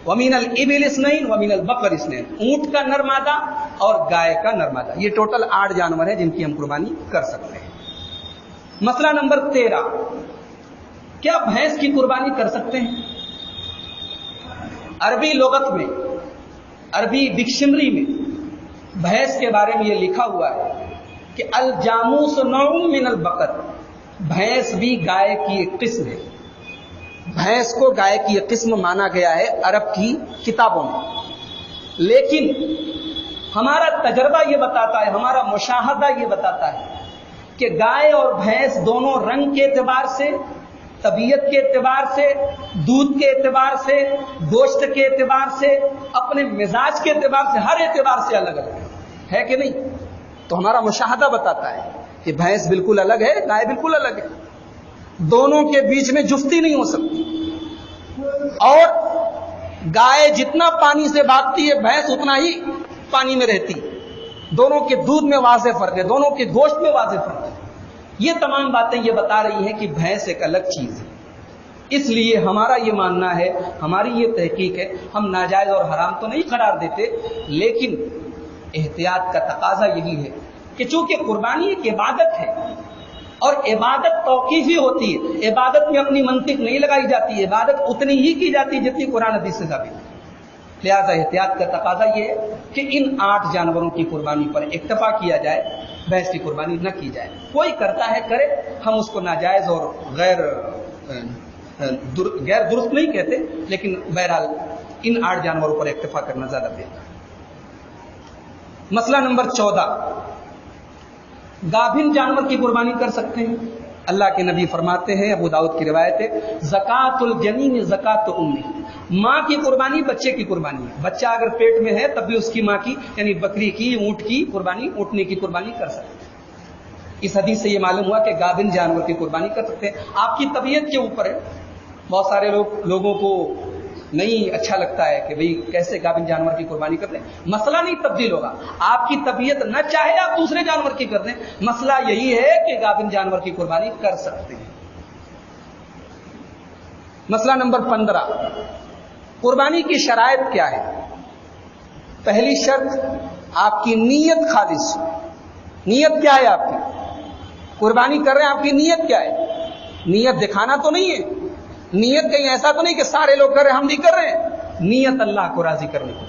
ومن الابل اثنین ومن البقر اثنین، اونٹ کا نرمادہ اور گائے کا نرمادہ۔ یہ ٹوٹل 8 جانور ہیں جن کی ہم قربانی کر سکتے ہیں۔ مسئلہ نمبر 13، کیا بھینس کی قربانی کر سکتے ہیں؟ عربی لغت میں، عربی ڈکشنری میں بھینس کے بارے میں یہ لکھا ہوا ہے کہ الجاموس نوع من البقر، بھینس بھی گائے کی ایک قسم ہے۔ بھینس کو گائے کی ایک قسم مانا گیا ہے عرب کی کتابوں میں، لیکن ہمارا تجربہ یہ بتاتا ہے، ہمارا مشاہدہ یہ بتاتا ہے کہ گائے اور بھینس دونوں رنگ کے اعتبار سے، طبیعت کے اعتبار سے، دودھ کے اعتبار سے، گوشت کے اعتبار سے، اپنے مزاج کے اعتبار سے، ہر اعتبار سے الگ الگ ہے کہ نہیں؟ تو ہمارا مشاہدہ بتاتا ہے کہ بھینس بالکل الگ ہے، گائے بالکل الگ ہے، دونوں کے بیچ میں جفتی نہیں ہو سکتی، اور گائے جتنا پانی سے بھاگتی ہے بھینس اتنا ہی پانی میں رہتی ہے، دونوں کے دودھ میں واضح فرق ہے، دونوں کے گوشت میں واضح فرق ہے۔ یہ تمام باتیں یہ بتا رہی ہیں کہ بھینس ایک الگ چیز ہے، اس لیے ہمارا یہ ماننا ہے، ہماری یہ تحقیق ہے، ہم ناجائز اور حرام تو نہیں قرار دیتے، لیکن احتیاط کا تقاضا یہی ہے کہ چونکہ قربانی ایک عبادت ہے اور عبادت توقیفی ہوتی ہے، عبادت میں اپنی منطق نہیں لگائی جاتی، عبادت اتنی ہی کی جاتی ہے جتنی قرآن حدیث سے ثابت ہے۔ لہذا احتیاط کا تقاضا یہ ہے کہ ان 8 جانوروں کی قربانی پر اکتفا کیا جائے، بھینس کی قربانی نہ کی جائے۔ کوئی کرتا ہے کرے، ہم اس کو ناجائز اور غیر درست نہیں کہتے، لیکن بہرحال ان 8 جانوروں پر اکتفا کرنا زیادہ بہتر ہے۔ مسئلہ نمبر 14، گابھن جانور کی قربانی کر سکتے ہیں؟ اللہ کے نبی فرماتے ہیں، ابو داؤد کی روایت ہے، زکات الجنین زکات امی، ماں کی قربانی بچے کی قربانی ہے، بچہ اگر پیٹ میں ہے تب بھی اس کی ماں کی یعنی بکری کی، اونٹ کی قربانی، اونٹنی کی قربانی کر سکتے ہیں۔ اس حدیث سے یہ معلوم ہوا کہ گابھن جانور کی قربانی کر سکتے ہیں، آپ کی طبیعت کے اوپر ہے۔ بہت سارے لوگوں کو نہیں اچھا لگتا ہے کہ بھئی کیسے گابھن جانور کی قربانی کرتے ہیں، مسئلہ نہیں تبدیل ہوگا، آپ کی طبیعت نہ چاہے آپ دوسرے جانور کی کر دیں، مسئلہ یہی ہے کہ گابھن جانور کی قربانی کر سکتے ہیں۔ مسئلہ نمبر 15، قربانی کی شرائط کیا ہے؟ پہلی شرط، آپ کی نیت خالص۔ نیت کیا ہے آپ کی؟ قربانی کر رہے ہیں، آپ کی نیت کیا ہے؟ نیت دکھانا تو نہیں ہے، نیت کہیں ایسا تو نہیں کہ سارے لوگ کر رہے ہیں ہم بھی کر رہے ہیں، نیت اللہ کو راضی کرنے کی۔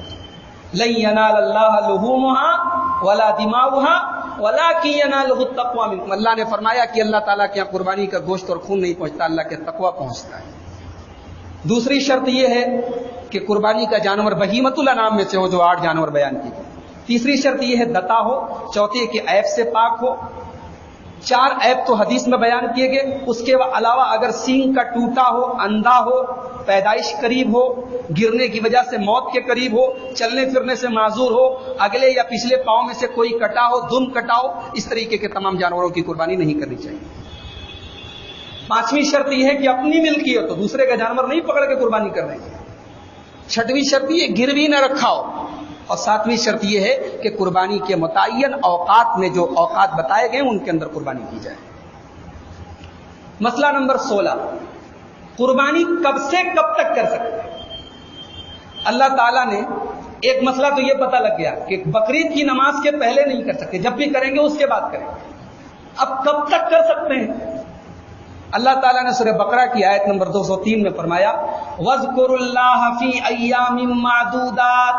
لن ینال اللہ لحومها ولا دماؤها ولکن ینالہ التقوی منکم، اللہ نے فرمایا کہ اللہ تعالیٰ کے یہاں قربانی کا گوشت اور خون نہیں پہنچتا، اللہ کے تقوی پہنچتا ہے۔ دوسری شرط یہ ہے کہ قربانی کا جانور بہیمت الانام میں سے ہو جو 8 جانور بیان کی گئی. تیسری شرط یہ ہے دتا ہو. چوتھی کہ عیب سے پاک ہو. 4 عیب تو حدیث میں بیان کیے گئے. اس کے علاوہ اگر سینگ کا ٹوٹا ہو, اندھا ہو, پیدائش قریب ہو, گرنے کی وجہ سے موت کے قریب ہو, چلنے پھرنے سے معذور ہو, اگلے یا پچھلے پاؤں میں سے کوئی کٹا ہو, دم کٹا ہو, اس طریقے کے تمام جانوروں کی قربانی نہیں کرنی چاہیے. 5ویں شرط یہ ہے کہ اپنی ملکی ہو, تو دوسرے کا جانور نہیں پکڑ کے قربانی کرنے کی. 6ویں شرط یہ گروی نہ رکھا ہو. اور 7ویں شرط یہ ہے کہ قربانی کے متعین اوقات میں جو اوقات بتائے گئے ان کے اندر قربانی کی جائے. مسئلہ نمبر 16, قربانی کب سے کب تک کر سکتے ہیں؟ اللہ تعالیٰ نے ایک مسئلہ تو یہ پتہ لگ گیا کہ بقرعید کی نماز کے پہلے نہیں کر سکتے, جب بھی کریں گے اس کے بعد کریں گے. اب کب تک کر سکتے ہیں؟ اللہ تعالیٰ نے سورہ بقرہ کی آیت نمبر 203 میں فرمایا وَاذْكُرُوا اللَّهَ فِي أَيَّامٍ مَّعْدُودَاتٍ,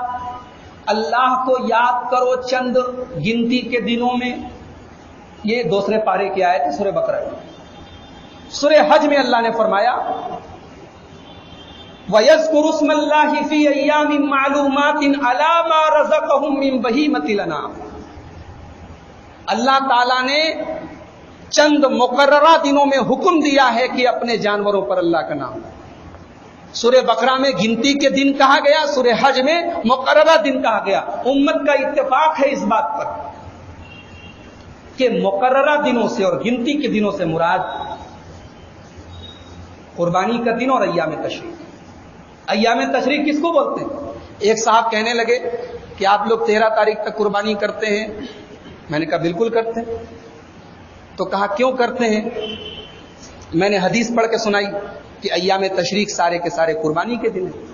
اللہ کو یاد کرو چند گنتی کے دنوں میں. یہ دوسرے پارے کی آیت ہے سورہ بقرہ کی. سورہ حج میں اللہ نے فرمایا وَيَذْكُرُوا اسْمَ اللَّهِ فِي أَيَّامٍ مَّعْلُومَاتٍ عَلَىٰ مَا رَزَقَهُم مِّن بَهِيمَةِ الْأَنْعَامِ. اللہ تعالیٰ نے چند مقررہ دنوں میں حکم دیا ہے کہ اپنے جانوروں پر اللہ کا نام لو. سورہ بقرہ میں گنتی کے دن کہا گیا, سورہ حج میں مقررہ دن کہا گیا. امت کا اتفاق ہے اس بات پر کہ مقررہ دنوں سے اور گنتی کے دنوں سے مراد قربانی کا دن اور ایام تشریق. ایام تشریق کس کو بولتے ہیں؟ ایک صاحب کہنے لگے کہ آپ لوگ 13 تاریخ تک قربانی کرتے ہیں. میں نے کہا بالکل کرتے ہیں. تو کہا کیوں کرتے ہیں؟ میں نے حدیث پڑھ کے سنائی کہ ایام تشریق سارے کے سارے قربانی کے دن ہیں.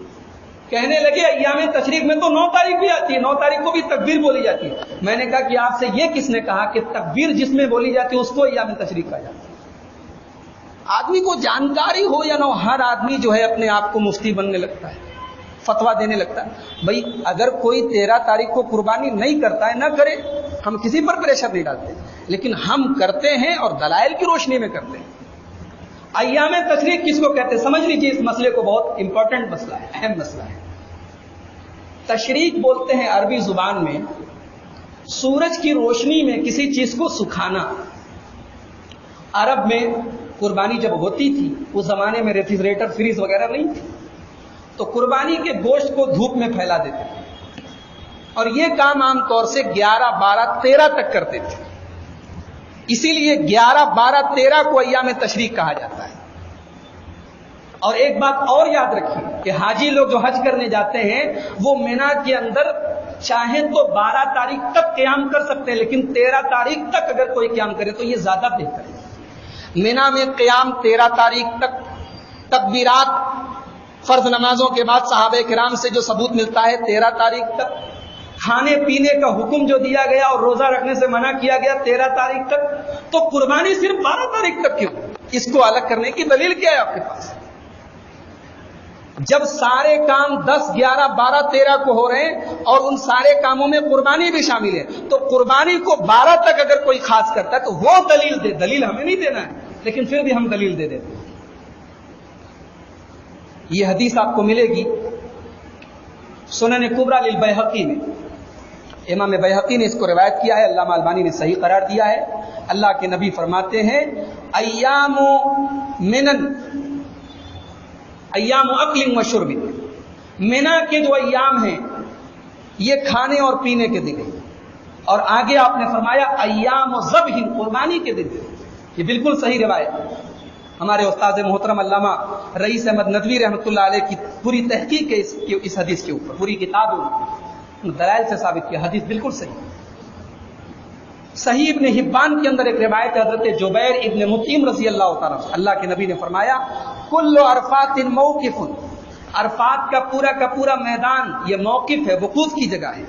کہنے لگے ایام تشریق میں تو 9 تاریخ بھی آتی ہے, 9 تاریخ کو بھی تکبیر بولی جاتی ہے. میں نے کہا کہ آپ سے یہ کس نے کہا کہ تکبیر جس میں بولی جاتی ہے اس کو ایام تشریق کہا جاتا ہے؟ آدمی کو جانکاری ہو یا نہ ہو, ہر آدمی جو ہے اپنے آپ کو مفتی بننے لگتا ہے, فتویٰ دینے لگتا ہے. بھائی اگر کوئی 13 تاریخ کو قربانی نہیں کرتا ہے نہ کرے, ہم کسی پر پریشر نہیں ڈالتے, لیکن ہم کرتے ہیں اور دلائل کی روشنی میں کرتے ہیں. ایام تشریق کس کو کہتے ہیں سمجھ لیجیے. اس مسئلے کو بہت امپورٹنٹ مسئلہ ہے, اہم مسئلہ ہے. تشریق بولتے ہیں عربی زبان میں سورج کی روشنی میں کسی چیز کو سکھانا. عرب میں قربانی جب ہوتی تھی اس زمانے میں ریفریجریٹر فریز وغیرہ نہیں تھی, تو قربانی کے گوشت کو دھوپ میں پھیلا دیتے تھے, اور یہ کام عام طور سے 11, 12, 13 تک کرتے تھے. اسی لیے 11, 12, 13 کو ایام تشریق کہا جاتا ہے. اور ایک بات اور یاد رکھیے کہ حاجی لوگ جو حج کرنے جاتے ہیں وہ مینا کے اندر چاہیں تو 12 تاریخ تک قیام کر سکتے ہیں, لیکن 13 تاریخ تک اگر کوئی قیام کرے تو یہ زیادہ بہتر ہے. مینا میں قیام 13 تاریخ تک, تکبیرات فرض نمازوں کے بعد صحابہ کرام سے جو ثبوت ملتا ہے 13 تاریخ تک, کھانے پینے کا حکم جو دیا گیا اور روزہ رکھنے سے منع کیا گیا 13 تاریخ تک, تو قربانی صرف 12 تاریخ تک کیوں؟ اس کو الگ کرنے کی دلیل کیا ہے آپ کے پاس؟ جب سارے کام 10, 11, 12, 13 کو ہو رہے ہیں اور ان سارے کاموں میں قربانی بھی شامل ہے, تو قربانی کو 12 تک اگر کوئی خاص کرتا ہے تو وہ دلیل دے. دلیل ہمیں نہیں دینا ہے, لیکن پھر بھی ہم دلیل دے دیتے ہیں. یہ حدیث آپ کو ملے گی سنن کبریٰ للبیہقی میں. امام بیہقی نے اس کو روایت کیا ہے, علامہ البانی نے صحیح قرار دیا ہے. اللہ کے نبی فرماتے ہیں ایام منن ایام اکل و شرب. مینا کے جو ایام ہیں یہ کھانے اور پینے کے دن ہیں, اور آگے آپ نے فرمایا ایام ذبح, قربانی کے دن. یہ بالکل صحیح روایت ہے. ہمارے استاد محترم علامہ رئیس احمد ندوی رحمۃ اللہ علیہ کی پوری تحقیق ہے اس حدیث کے اوپر, پوری کتاب دلائل سے ثابت کیا. حدیث بالکل صحیح. صحیح ابن حبان کے اندر ایک روایت حضرت جبیر ابن مطعم رضی اللہ تعالیٰ, اللہ کے نبی نے فرمایا کل عرفات موقف, عرفات کا پورا میدان یہ موقف ہے, وقوف کی جگہ ہے.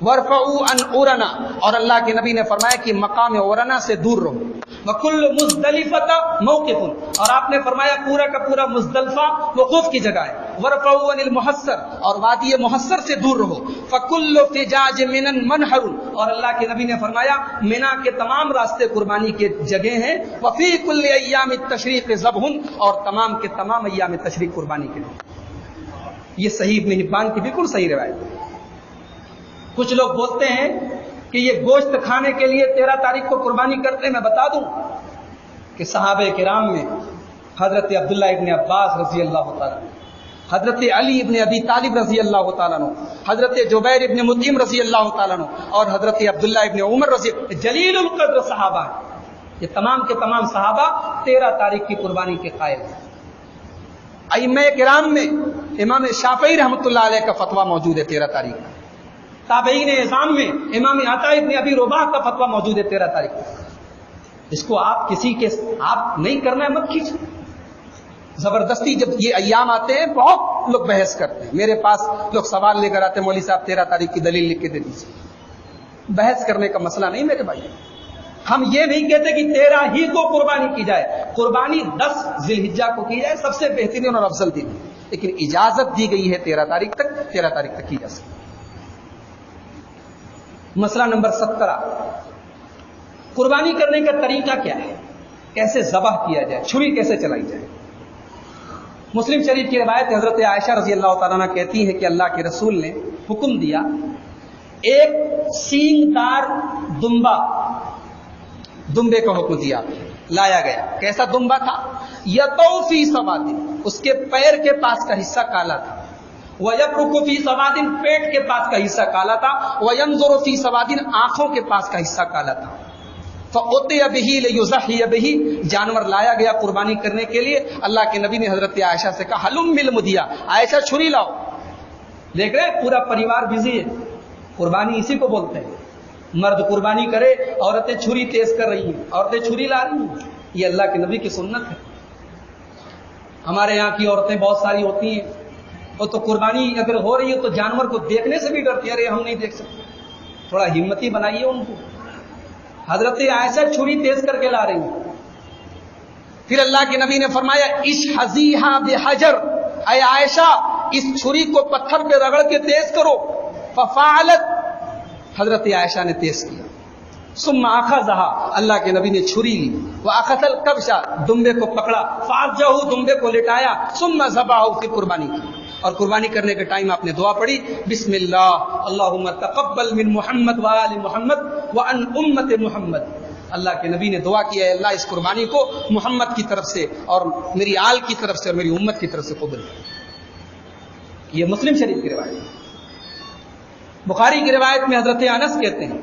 ورفعوا عن عرنا، اور اللہ کے نبی نے فرمایا کہ مقام عرنا سے دور رہو، وکل مزدلفۃ موقف، اور آپ نے فرمایا پورا کا پورا مزدلفہ وقوف کی جگہ ہے، ورفعوا عن المحصر، اور وادی محصر سے دور رہو، فکل فجاج منن منحر، اور اللہ کے نبی نے فرمایا منا کے تمام راستے قربانی کے جگہ ہیں، وفی کل ایام التشریق ذبح، اور تمام کے تمام ایام تشریق قربانی کے لیے۔ یہ صحیح ابن حبان کی بالکل صحیح روایت ہے۔ کچھ لوگ بولتے ہیں کہ یہ گوشت کھانے کے لیے 13 تاریخ کو قربانی کرتے ہیں۔ میں بتا دوں کہ صحابہ کرام میں حضرت عبداللہ ابن عباس رضی اللہ تعالیٰ عنہ، حضرت علی ابن ابی طالب رضی اللہ تعالیٰ عنہ، حضرت جبیر ابن مطعم رضی اللہ تعالیٰ عنہ، اور حضرت عبداللہ ابن عمر رضی جلیل القدر صحابہ ہیں۔ یہ تمام کے تمام صحابہ 13 تاریخ کی قربانی کے قائل ہیں۔ ائمہ کرام میں امام شافعی رحمۃ اللہ علیہ کا فتویٰ موجود ہے 13 تاریخ کا۔ تابعین اعظام میں امام عطا ابن ابی رباح کا فتویٰ موجود ہے 13 تاریخ کو۔ اس کو آپ کسی کے آپ نہیں کرنا ہے، مت کیجیے زبردستی۔ جب یہ ایام آتے ہیں بہت لوگ بحث کرتے ہیں، میرے پاس لوگ سوال لے کر آتے ہیں، مولوی صاحب 13 تاریخ کی دلیل لکھ کے دے دیجیے۔ بحث کرنے کا مسئلہ نہیں میرے بھائی، ہم یہ نہیں کہتے کہ 13 ہی کو قربانی کی جائے، قربانی 10 ذی الحجہ کو کی جائے، سب سے بہترین اور افضل دن، لیکن اجازت دی گئی ہے 13 تاریخ تک، 13 تاریخ تک کی جا سکتی۔ مسئلہ نمبر 17، قربانی کرنے کا طریقہ کیا ہے، کیسے ذبح کیا جائے، چھری کیسے چلائی جائے۔ مسلم شریف کی روایت حضرت عائشہ رضی اللہ تعالیٰ عنہ کہتی ہے کہ اللہ کے رسول نے حکم دیا، ایک سینگ دار دمبے کا حکم دیا، لایا گیا۔ کیسا دمبا تھا؟ یطو فی سواد، اس کے پیر کے پاس کا حصہ کالا تھا، وَيَبْرُكُ فِي سَوَادٍ، پیٹ کے پاس کا حصہ کالا تھا، وَيَنْظُرُ فِي سَوَادٍ، آنکھوں کے پاس کا حصہ کالا تھا۔ فَأُتِيَ بِهِ لِيُضَحِّيَ بِهِ، جانور لایا گیا قربانی کرنے کے لیے۔ اللہ کے نبی نے حضرت عائشہ سے کہا ہلم بالمدیہ، عائشہ چھری لاؤ۔ دیکھ رہے پورا پریوار بزی ہے، قربانی اسی کو بولتے ہیں۔ مرد قربانی کرے، عورتیں چھری تیز کر رہی ہیں، عورتیں چھری لا رہی ہیں، یہ اللہ کے نبی کی سنت ہے۔ ہمارے یہاں کی عورتیں بہت ساری ہوتی ہیں، اور تو قربانی اگر ہو رہی ہے تو جانور کو دیکھنے سے بھی ڈرتی ہے، ارے ہم نہیں دیکھ سکتے، تھوڑا ہمتی بنائیے ان کو۔ حضرت عائشہ چھری تیز کر کے لا رہی ہیں۔ پھر اللہ کے نبی نے فرمایا اشحذیھا بحجر، اے عائشہ اس چھری کو پتھر پہ رگڑ کے تیز کرو۔ ففعلت، حضرت عائشہ نے تیز کیا۔ ثم اخذها، اللہ کے نبی نے چھری لی، واخذ الکبش، دمبے کو پکڑا، فعجہ، دمبے کو لٹایا، ثم ذبحہ، پھر قربانی کی۔ اور قربانی کرنے کے ٹائم آپ نے دعا پڑھی بسم اللہ اللہم تقبل من محمد وآل محمد وعن امت محمد۔ اللہ کے نبی نے دعا کی ہے اللہ اس قربانی کو محمد کی طرف سے اور میری آل کی طرف سے اور میری امت کی طرف سے قبول۔ یہ مسلم شریف کی روایت ہے۔ بخاری کی روایت میں حضرت انس کہتے ہیں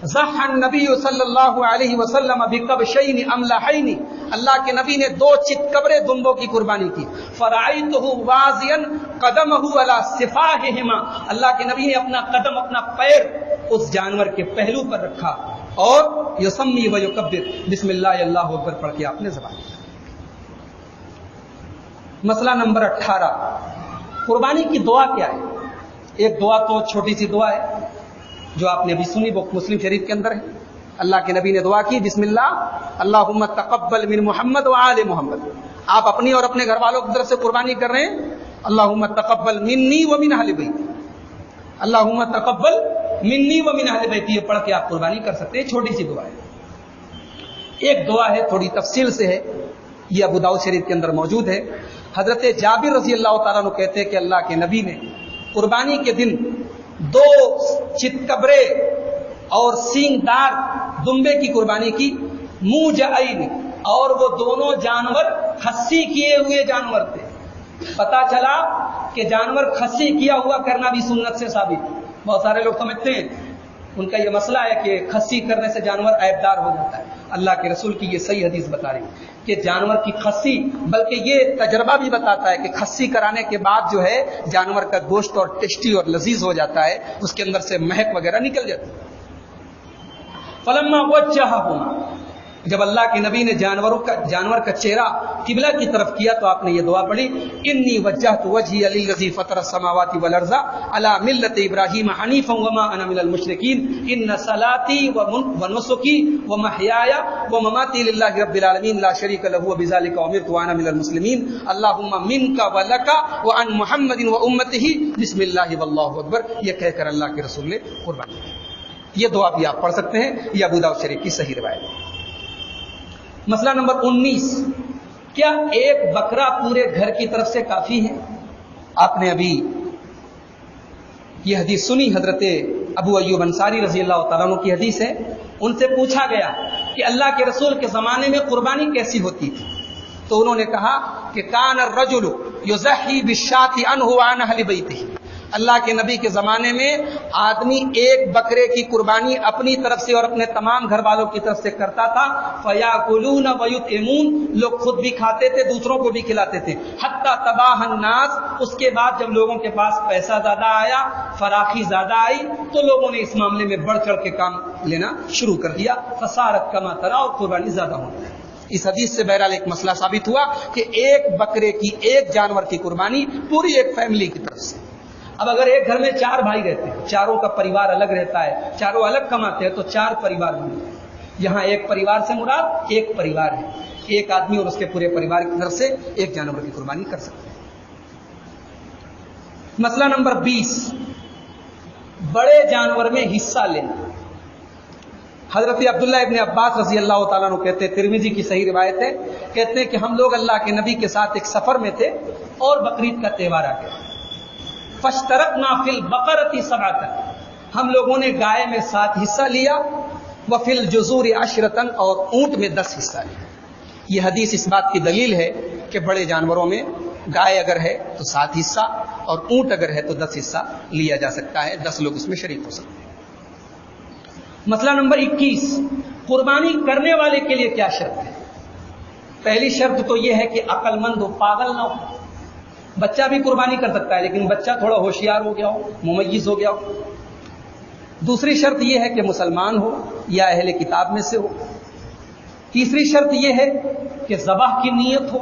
ضحى النبی صلی اللہ علیہ وسلم بکبشین املحین، اللہ کے نبی نے 2 چتکبرے دمبوں کی قربانی کی۔ فرأیتہ واضعا قدمہ علی صفاحہما، اللہ کے نبی نے اپنا قدم، اپنا پیر اس جانور کے پہلو پر رکھا اور یسمی و یکبر، بسم اللہ اللہ اکبر پڑھ کے آپ نے ذبح کیا۔ مسئلہ نمبر 18، قربانی کی دعا کیا ہے؟ ایک دعا تو چھوٹی سی دعا ہے جو آپ نے ابھی سنی، وہ مسلم شریف کے اندر ہے۔ اللہ کے نبی نے دعا کی بسم اللہ اللہم تقبل من محمد وآل محمد۔ آپ اپنی اور اپنے گھر والوں کی طرف سے قربانی کر رہے ہیں، اللہم تقبل منی ومن اہل بیتی، اللہم تقبل منی ومن اہل بیتی، یہ پڑھ کے آپ قربانی کر سکتے ہیں۔ چھوٹی سی دعا ہے۔ ایک دعا ہے تھوڑی تفصیل سے ہے، یہ ابو داؤد شریف کے اندر موجود ہے۔ حضرت جابر رضی اللہ تعالیٰ عنہ کہتے ہیں کہ اللہ کے نبی نے قربانی کے دن 2 چتکبرے اور سینگ دار دمبے کی قربانی کی، موجعین، اور وہ دونوں جانور خصی کیے ہوئے جانور تھے۔ پتا چلا کہ جانور خصی کیا ہوا کرنا بھی سنت سے ثابت ہے۔ بہت سارے لوگ سمجھتے ہیں، ان کا یہ مسئلہ ہے کہ خصی کرنے سے جانور عیبدار ہو جاتا ہے۔ اللہ کے رسول کی یہ صحیح حدیث بتا رہی ہے کہ جانور کی خصی، بلکہ یہ تجربہ بھی بتاتا ہے کہ خصی کرانے کے بعد جو ہے جانور کا گوشت اور ٹیسٹی اور لذیذ ہو جاتا ہے، اس کے اندر سے مہک وغیرہ نکل جاتی ہے۔ فلما وجہہما، جب اللہ کے نبی نے جانور کا چہرہ قبلہ کی طرف کیا تو آپ نے یہ دعا پڑھی، انی وجہت وجہی للذی فطر السماوات والارض علی ملت ابراہیم حنیفا وما انا من المشرکین ان صلاتی ونسکی ومحیای ومماتی للہ رب العالمین لا شریک لہ وبذلک امرت وانا من المسلمین اللہم منک ولک وعن محمد وامتہ بسم اللہ واللہ اکبر، یہ کہہ کر اللہ کے رسول نے قربانی کی۔ یہ دعا بھی آپ پڑھ سکتے ہیں، یہ ابو داؤد شریف کی صحیح روایت ہے۔ مسئلہ نمبر 19، کیا ایک بکرا پورے گھر کی طرف سے کافی ہے؟ آپ نے ابھی یہ حدیث سنی، حضرت ابو ایوب انصاری رضی اللہ تعالیٰ عنہ کی حدیث ہے۔ ان سے پوچھا گیا کہ اللہ کے رسول کے زمانے میں قربانی کیسی ہوتی تھی؟ تو انہوں نے کہا کہ کان الرجل یضحی بالشاة عنہ وعن اہل بیتہ، اللہ کے نبی کے زمانے میں آدمی ایک بکرے کی قربانی اپنی طرف سے اور اپنے تمام گھر والوں کی طرف سے کرتا تھا، فیاکلون ویطعمون، لوگ خود بھی کھاتے تھے، دوسروں کو بھی کھلاتے تھے، حتی تباہ الناس، اس کے بعد جب لوگوں کے پاس پیسہ زیادہ آیا، فراخی زیادہ آئی، تو لوگوں نے اس معاملے میں بڑھ چڑھ کے کام لینا شروع کر دیا، فصارت کما ترا، اور قربانی زیادہ ہونے لگی۔ اس حدیث سے بہرحال ایک مسئلہ ثابت ہوا کہ ایک بکرے کی، ایک جانور کی قربانی پوری ایک فیملی کی طرف سے۔ اب اگر ایک گھر میں 4 بھائی رہتے ہیں، چاروں کا پریوار الگ رہتا ہے، چاروں الگ کماتے ہیں، تو 4 پریوار بنتے ہیں۔ یہاں ایک پریوار سے مراد ایک پریوار ہے، ایک آدمی اور اس کے پورے پریوار کی طرف سے ایک جانور کی قربانی کر سکتے ہیں۔ مسئلہ نمبر 20، بڑے جانور میں حصہ لینا۔ حضرت عبداللہ ابن عباس رضی اللہ تعالیٰ عنہ کہتے ہیں، ترمذی کی صحیح روایت ہے، کہتے ہیں کہ ہم لوگ اللہ کے نبی کے ساتھ ایک سفر میں تھے اور بقرعید کا تہوار آ گیا، فاشترکنا فی البقرۃ 7، ہم لوگوں نے گائے میں 7 حصہ لیا، وفی الجزور 10، اور اونٹ میں 10 حصہ لیا۔ یہ حدیث اس بات کی دلیل ہے کہ بڑے جانوروں میں گائے اگر ہے تو 7 حصہ اور اونٹ اگر ہے تو 10 حصہ لیا جا سکتا ہے، 10 لوگ اس میں شریک ہو سکتے ہیں۔ مسئلہ نمبر 21، قربانی کرنے والے کے لیے کیا شرط ہے؟ پہلی شرط تو یہ ہے کہ عقل مند ہو، پاگل نہ ہو۔ بچہ بھی قربانی کر سکتا ہے لیکن بچہ تھوڑا ہوشیار ہو گیا ہو، ممیز ہو گیا ہو۔ دوسری شرط یہ ہے کہ مسلمان ہو یا اہل کتاب میں سے ہو۔ تیسری شرط یہ ہے کہ ذبح کی نیت ہو۔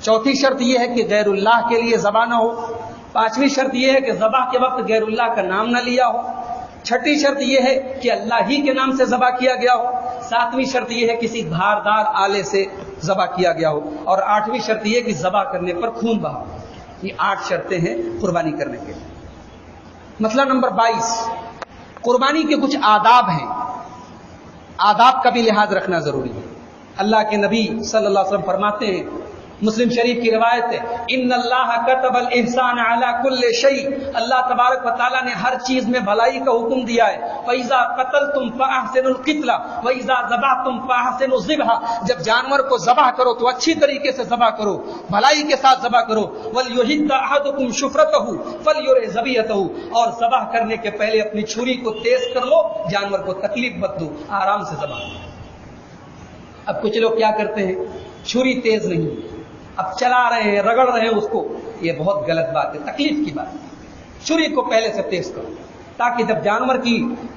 چوتھی شرط یہ ہے کہ غیر اللہ کے لیے ذبح نہ ہو۔ پانچویں شرط یہ ہے کہ ذبح کے وقت غیر اللہ کا نام نہ لیا ہو۔ چھٹی شرط یہ ہے کہ اللہ ہی کے نام سے ذبح کیا گیا ہو۔ ساتویں شرط یہ ہے کسی دھاردار آلے سے ذبح کیا گیا ہو، اور 8ویں شرط یہ کہ ذبح کرنے پر خون بہا ہو۔ یہ 8 شرطیں ہیں قربانی کرنے کے لیے۔ مسئلہ نمبر 22، قربانی کے کچھ آداب ہیں، آداب کا بھی لحاظ رکھنا ضروری ہے۔ اللہ کے نبی صلی اللہ علیہ وسلم فرماتے ہیں، مسلم شریف کی روایت ہے، ان اللہ کتب الاحسان علی کل شیء، اللہ تبارک و تعالیٰ نے ہر چیز میں بھلائی کا حکم دیا ہے۔ فَإِذَا قَتَلْتُمْ فَأَحْسِنُوا الْقِتْلَ وَإِذَا ذَبَحْتُمْ فَأَحْسِنُوا الذِّبْحَ، جب جانور کو ذبح کرو تو اچھی طریقے سے ذبح کرو، بھلائی کے ساتھ ذبح کرو۔ وَلْيُحِدَّ أَحَدُكُمْ شُفْرَتَهُ فَلْيُرِحْ ذَبِيحَتَهُ، اور ذبح کرنے کے پہلے اپنی چھری کو تیز کر لو، جانور کو تکلیف مت دو، آرام سے ذبح کرو۔ اب کچھ لوگ کیا کرتے ہیں، چھری تیز نہیں، اب چلا رہے ہیں، رگڑ رہے ہیں اس کو، یہ بہت غلط بات ہے، تکلیف کی بات ہے۔ چھری کو پہلے سے تیز کرو تاکہ جب جانور کی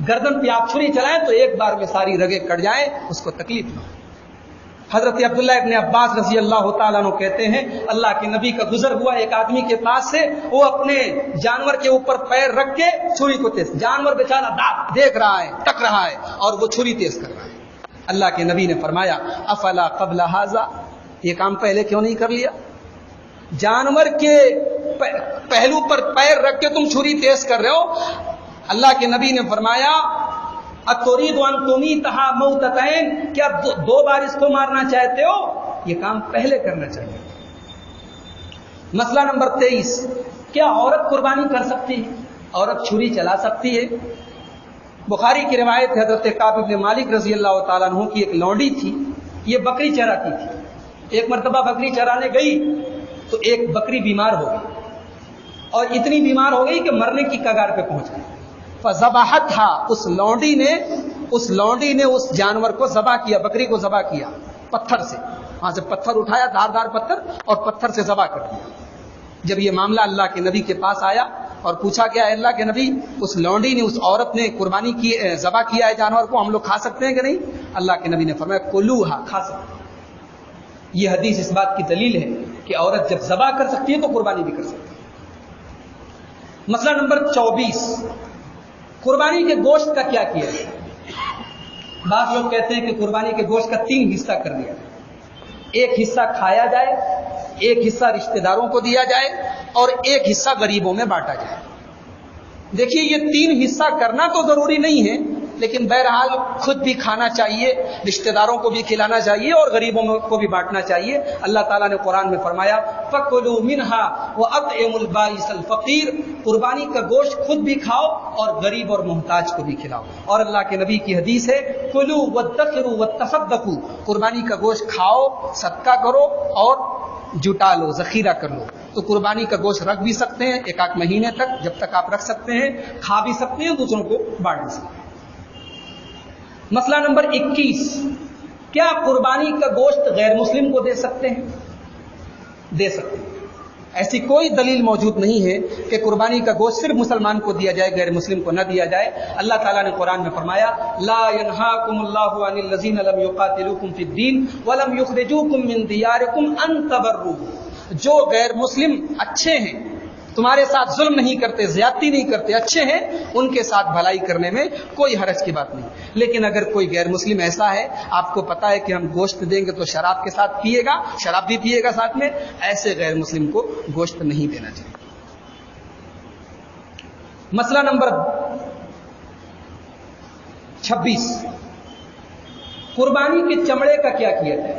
گردن پہ آپ چھری چلائیں تو ایک بار میں ساری رگیں کٹ جائیں، اس کو تکلیف نہ ہو۔ حضرت عبداللہ ابن عباس رضی اللہ تعالیٰ عنہ کہتے ہیں، اللہ کے نبی کا گزر ہوا ایک آدمی کے پاس سے، وہ اپنے جانور کے اوپر پیر رکھ کے چھری کو تیز، جانور بیچارہ دیکھ رہا ہے، ٹک رہا ہے، اور وہ چھری تیز کر رہا ہے۔ اللہ کے نبی نے فرمایا، افلا قبل ھذا، یہ کام پہلے کیوں نہیں کر لیا؟ جانور کے پہلو پر پیر رکھ کے تم چھری تیز کر رہے ہو۔ اللہ کے نبی نے فرمایا، اتريد ان تمیتھا موتتین، کیا 2 بار اس کو مارنا چاہتے ہو؟ یہ کام پہلے کرنا چاہیے۔ مسئلہ نمبر 23، کیا عورت قربانی کر سکتی ہے؟ عورت چھری چلا سکتی ہے؟ بخاری کی روایت ہے، حضرت کعب بن مالک رضی اللہ تعالیٰ عنہ کی ایک لونڈی تھی، یہ بکری چراتی تھی۔ ایک مرتبہ بکری چرانے گئی تو ایک بکری بیمار ہو گئی، اور اتنی بیمار ہو گئی کہ مرنے کی کگار پہ پہنچ گئی۔ فذبحتھا، اس لونڈی نے اس جانور کو ذبح کیا، بکری کو ذبح کیا پتھر سے، وہاں سے پتھر اٹھایا، دھار پتھر، اور پتھر سے ذبح کر دیا۔ جب یہ معاملہ اللہ کے نبی کے پاس آیا اور پوچھا کیا اللہ کے نبی اس لونڈی نے اس عورت نے قربانی کی ذبح کیا ہے جانور کو, ہم لوگ کھا سکتے ہیں کہ نہیں؟ اللہ کے نبی نے فرمایا کلوہا, کھا سکتے ہیں. یہ حدیث اس بات کی دلیل ہے کہ عورت جب ذبح کر سکتی ہے تو قربانی بھی کر سکتی ہے. مسئلہ نمبر 24, قربانی کے گوشت کا کیا کیا ہے؟ بعض لوگ کہتے ہیں کہ قربانی کے گوشت کا 3 حصہ کر دیا جائے. ایک حصہ کھایا جائے, ایک حصہ رشتہ داروں کو دیا جائے اور ایک حصہ غریبوں میں بانٹا جائے. دیکھیے یہ 3 حصہ کرنا تو ضروری نہیں ہے, لیکن بہرحال خود بھی کھانا چاہیے, رشتہ داروں کو بھی کھلانا چاہیے اور غریبوں کو بھی بانٹنا چاہیے. اللہ تعالیٰ نے قرآن میں فرمایا فَكُلُوا مِنْهَا وَأَطْعِمُوا الْبَائِسَ الْفَقِيرَ, قربانی کا گوشت خود بھی کھاؤ اور غریب اور محتاج کو بھی کھلاؤ. اور اللہ کے نبی کی حدیث ہے کُلُوا وَادَّخِرُوا وَتَصَدَّقُوا, قربانی کا گوشت کھاؤ, صدقہ کرو اور جٹا لو, ذخیرہ کر لو. تو قربانی کا گوشت رکھ بھی سکتے ہیں 1 مہینے تک, جب تک آپ رکھ سکتے ہیں, کھا بھی سکتے ہیں, دوسروں کو بانٹ بھی سکتے ہیں. مسئلہ نمبر 21, کیا قربانی کا گوشت غیر مسلم کو دے سکتے ہیں؟ دے سکتے ہیں. ایسی کوئی دلیل موجود نہیں ہے کہ قربانی کا گوشت صرف مسلمان کو دیا جائے, غیر مسلم کو نہ دیا جائے. اللہ تعالیٰ نے قرآن میں فرمایا لا ينهاكم الله عن الذين لم يقاتلوكم في الدين ولم يخرجوكم من دياركم ان تبروهم, جو غیر مسلم اچھے ہیں, تمہارے ساتھ ظلم نہیں کرتے, زیادتی نہیں کرتے, اچھے ہیں, ان کے ساتھ بھلائی کرنے میں کوئی حرج کی بات نہیں. لیکن اگر کوئی غیر مسلم ایسا ہے, آپ کو پتا ہے کہ ہم گوشت دیں گے تو شراب کے ساتھ پیے گا, شراب بھی پیے گا ساتھ میں, ایسے غیر مسلم کو گوشت نہیں دینا چاہیے. مسئلہ نمبر 26, قربانی کے چمڑے کا کیا کیا جائے؟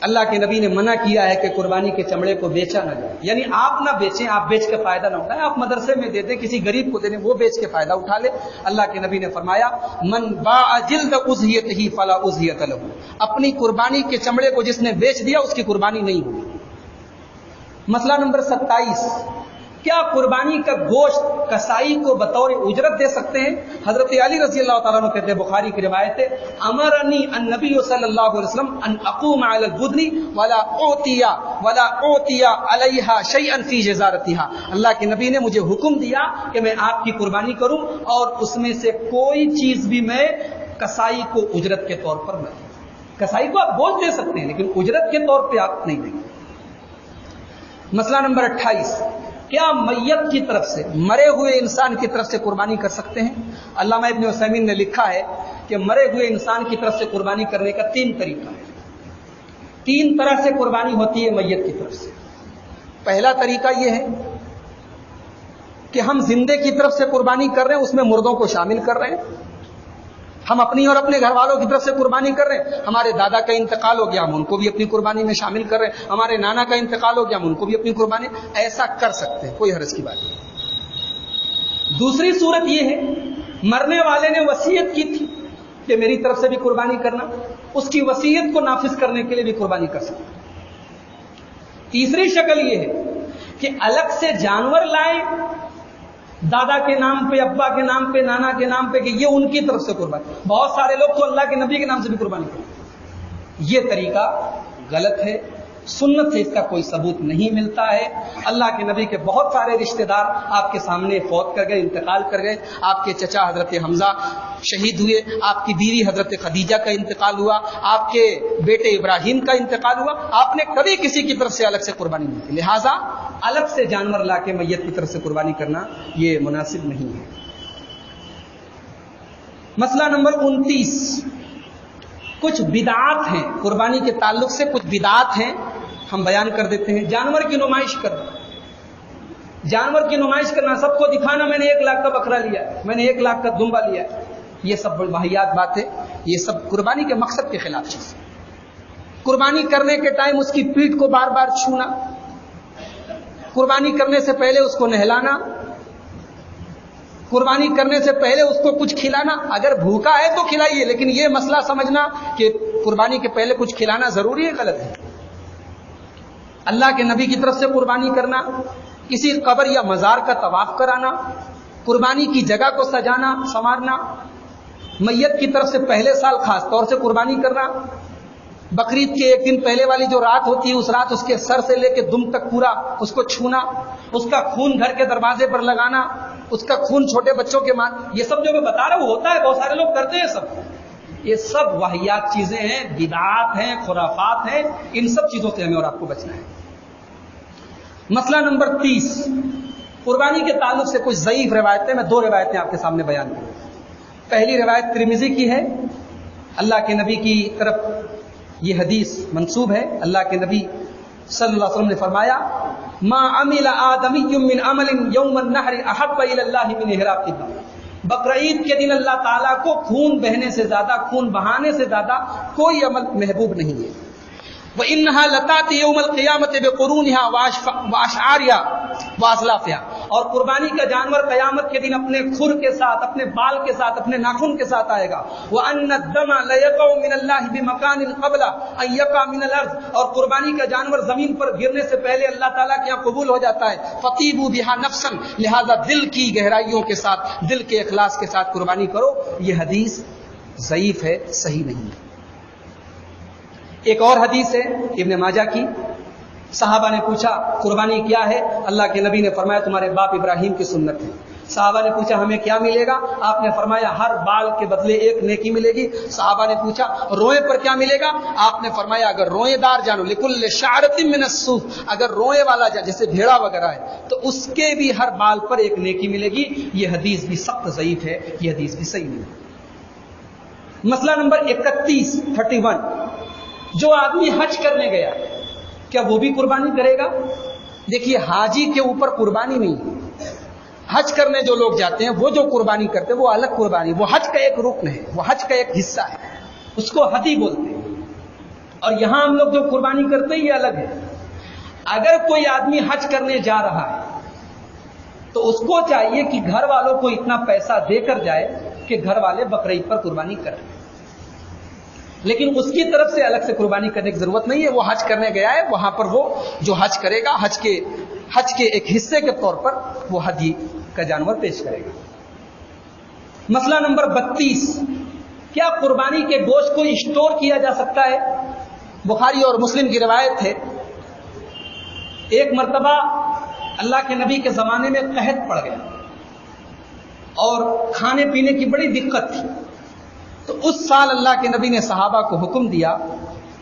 اللہ کے نبی نے منع کیا ہے کہ قربانی کے چمڑے کو بیچا نہ جائے, یعنی آپ نہ بیچیں, آپ بیچ کے فائدہ نہ اٹھائیں, آپ مدرسے میں دے دیں, کسی غریب کو دے دیں, وہ بیچ کے فائدہ اٹھا لے. اللہ کے نبی نے فرمایا من باع جلد اضحیتہ فلا اضحیۃ لہ, اپنی قربانی کے چمڑے کو جس نے بیچ دیا اس کی قربانی نہیں ہوگی. مسئلہ نمبر 27, کیا قربانی کا گوشت کسائی کو بطور اجرت دے سکتے ہیں؟ حضرت علی رضی اللہ تعالیٰ عنہ کہتے ہیں, بخاری کی روایت ہے, امرنی النبی صلی اللہ علیہ وسلم ان اقوم علی البدن ولا اعطی علیہا شیئا فی جزارتہا, اللہ کے نبی نے مجھے حکم دیا کہ میں آپ کی قربانی کروں اور اس میں سے کوئی چیز بھی میں کسائی کو اجرت کے طور پر نہ دوں. کسائی کو آپ گوشت دے سکتے ہیں لیکن اجرت کے طور پہ آپ نہیں دیں گے. مسئلہ نمبر 28, کیا میت کی طرف سے, مرے ہوئے انسان کی طرف سے قربانی کر سکتے ہیں؟ علامہ ابن عثیمین نے لکھا ہے کہ مرے ہوئے انسان کی طرف سے قربانی کرنے کا 3 طریقہ ہے. 3 طرح سے قربانی ہوتی ہے میت کی طرف سے. پہلا طریقہ یہ ہے کہ ہم زندے کی طرف سے قربانی کر رہے ہیں, اس میں مردوں کو شامل کر رہے ہیں. ہم اپنی اور اپنے گھر والوں کی طرف سے قربانی کر رہے ہیں. ہمارے دادا کا انتقال ہو گیا, ہم ان کو بھی اپنی قربانی میں شامل کر رہے ہیں. ہمارے نانا کا انتقال ہو گیا, ہم ان کو بھی اپنی قربانی, ایسا کر سکتے ہیں, کوئی حرج کی بات نہیں. دوسری صورت یہ ہے, مرنے والے نے وصیت کی تھی کہ میری طرف سے بھی قربانی کرنا, اس کی وصیت کو نافذ کرنے کے لیے بھی قربانی کر سکتے ہیں. تیسری شکل یہ ہے کہ الگ سے جانور لائیں, دادا کے نام پہ, ابا کے نام پہ, نانا کے نام پہ, کہ یہ ان کی طرف سے قربانی. بہت سارے لوگ تو اللہ کے نبی کے نام سے بھی قربانی کرتے ہیں. یہ طریقہ غلط ہے, سنت سے اس کا کوئی ثبوت نہیں ملتا ہے. اللہ کے نبی کے بہت سارے رشتہ دار آپ کے سامنے فوت کر گئے, انتقال کر گئے. آپ کے چچا حضرت حمزہ شہید ہوئے, آپ کی بیوی حضرت خدیجہ کا انتقال ہوا, آپ کے بیٹے ابراہیم کا انتقال ہوا. آپ نے کبھی کسی کی طرف سے الگ سے قربانی نہیں کی. لہٰذا الگ سے جانور لا کے میت کی طرف سے قربانی کرنا یہ مناسب نہیں ہے. مسئلہ نمبر 29, کچھ بدعات ہیں قربانی کے تعلق سے, کچھ بدعات ہیں ہم بیان کر دیتے ہیں. جانور کی نمائش کرنا, جانور کی نمائش کرنا, سب کو دکھانا میں نے 1 لاکھ کا بکرا لیا, میں نے 1 لاکھ کا دمبا لیا, یہ سب واہیات بات ہے. یہ سب قربانی کے مقصد کے خلاف چیز. قربانی کرنے کے ٹائم اس کی پیٹھ کو بار بار چھونا, قربانی کرنے سے پہلے اس کو نہلانا, قربانی کرنے سے پہلے اس کو کچھ کھلانا. اگر بھوکا ہے تو کھلائیے, لیکن یہ مسئلہ سمجھنا کہ قربانی کے پہلے کچھ کھلانا ضروری ہے, غلط ہے. اللہ کے نبی کی طرف سے قربانی کرنا, کسی قبر یا مزار کا طواف کرانا, قربانی کی جگہ کو سجانا سنوارنا, میت کی طرف سے پہلے سال خاص طور سے قربانی کرنا, بقرعید کے ایک دن پہلے والی جو رات ہوتی ہے اس رات اس کے سر سے لے کے دم تک پورا اس کو چھونا، اس کا خون گھر کے دروازے پر لگانا، اس کا خون چھوٹے بچوں کے یہ سب جو میں بتا رہا ہوں ہوتا ہے، بہت سارے لوگ کرتے ہیں سب، یہ سب واہیات چیزیں ہیں، بدعات ہیں، خرافات ہیں، ان سب چیزوں سے ہمیں اور آپ کو بچنا ہے۔ مسئلہ نمبر 30، قربانی کے تعلق سے کچھ ضعیف روایتیں، میں 2 روایتیں آپ کے سامنے بیان کروں۔ پہلی روایت ترمذی کی ہے، اللہ کے نبی کی طرف یہ حدیث منسوب ہے، اللہ کے نبی صلی اللہ علیہ وسلم نے فرمایا ما عمل آدمی من عمل یوم النحر احب الی اللہ من احراق الدم، بقرعید کے دن اللہ تعالیٰ کو خون بہنے سے زیادہ، خون بہانے سے زیادہ کوئی عمل محبوب نہیں ہے۔ وَإِنَّهَا لَتَأْتِي يَوْمَ الْقِيَامَةِ بِقُرُونِهَا وَأَشْعَارِهَا وَأَظْلَافِهَا، اور قربانی کا جانور قیامت کے دن اپنے کھر کے ساتھ، اپنے بال کے ساتھ، اپنے ناخن کے ساتھ آئے گا۔ وَأَنَّ الدَّمَ لَيَقَعُ مِنَ اللَّهِ بِمَكَانٍ قَبْلَ أَن يَقَعَ مِنَ الْأَرْضِ، اور قربانی کا جانور زمین پر گرنے سے پہلے اللہ تعالیٰ کے یہاں قبول ہو جاتا ہے۔ فَطِيبُوا بِهَا نَفْسًا، لہذا دل کی گہرائیوں کے ساتھ، دل کے اخلاص کے ساتھ قربانی کرو۔ یہ حدیث ضعیف ہے، صحیح نہیں ہے۔ ایک اور حدیث ہے ابن ماجہ کی، صحابہ نے پوچھا قربانی کیا ہے؟ اللہ کے نبی نے فرمایا تمہارے باپ ابراہیم کی سنت ہے۔ صحابہ نے پوچھا ہمیں کیا ملے گا؟ آپ نے فرمایا ہر بال کے بدلے 1 نیکی ملے گی۔ صحابہ نے پوچھا روئے پر کیا ملے گا؟ آپ نے فرمایا اگر روئے دار جانو لکل شعرۃ من الصوف، اگر روئے والا جیسے بھیڑا وغیرہ ہے تو اس کے بھی ہر بال پر 1 نیکی ملے گی۔ یہ حدیث بھی سخت ضعیف ہے، یہ حدیث بھی صحیح نہیں ہے۔ مسئلہ نمبر 31 جو آدمی حج کرنے گیا کیا وہ بھی قربانی کرے گا؟ دیکھیے حاجی کے اوپر قربانی نہیں ہے، حج کرنے جو لوگ جاتے ہیں وہ جو قربانی کرتے ہیں وہ الگ قربانی، وہ حج کا ایک رکن ہے، وہ حج کا ایک حصہ ہے، اس کو ہدی بولتے ہیں۔ اور یہاں ہم لوگ جو قربانی کرتے ہیں یہ الگ ہے۔ اگر کوئی آدمی حج کرنے جا رہا ہے تو اس کو چاہیے کہ گھر والوں کو اتنا پیسہ دے کر جائے کہ گھر والے بقرعید پر قربانی کریں، لیکن اس کی طرف سے الگ سے قربانی کرنے کی ضرورت نہیں ہے۔ وہ حج کرنے گیا ہے، وہاں پر وہ جو حج کرے گا حج کے ایک حصے کے طور پر وہ حدی کا جانور پیش کرے گا۔ مسئلہ نمبر 32، کیا قربانی کے گوشت کو اسٹور کیا جا سکتا ہے؟ بخاری اور مسلم کی روایت ہے، ایک مرتبہ اللہ کے نبی کے زمانے میں قحط پڑ گیا اور کھانے پینے کی بڑی دقت تھی، تو اس سال اللہ کے نبی نے صحابہ کو حکم دیا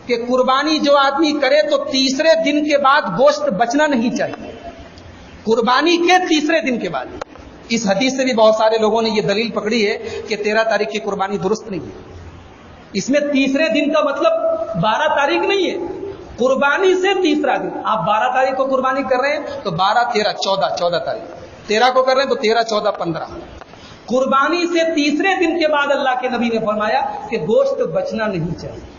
کہ قربانی جو آدمی کرے تو 3 دن کے بعد گوشت بچنا نہیں چاہیے، قربانی کے 3 دن کے بعد۔ اس حدیث سے بھی بہت سارے لوگوں نے یہ دلیل پکڑی ہے کہ 13 تاریخ کی قربانی درست نہیں ہے۔ اس میں 3 دن کا مطلب 12 تاریخ نہیں ہے، قربانی سے 3 دن۔ آپ 12 تاریخ کو قربانی کر رہے ہیں تو 12 13 14 تاریخ، 13 کو کر رہے ہیں تو 13 14 15، قربانی سے 3 دن کے بعد اللہ کے نبی نے فرمایا کہ گوشت بچنا نہیں چاہیے۔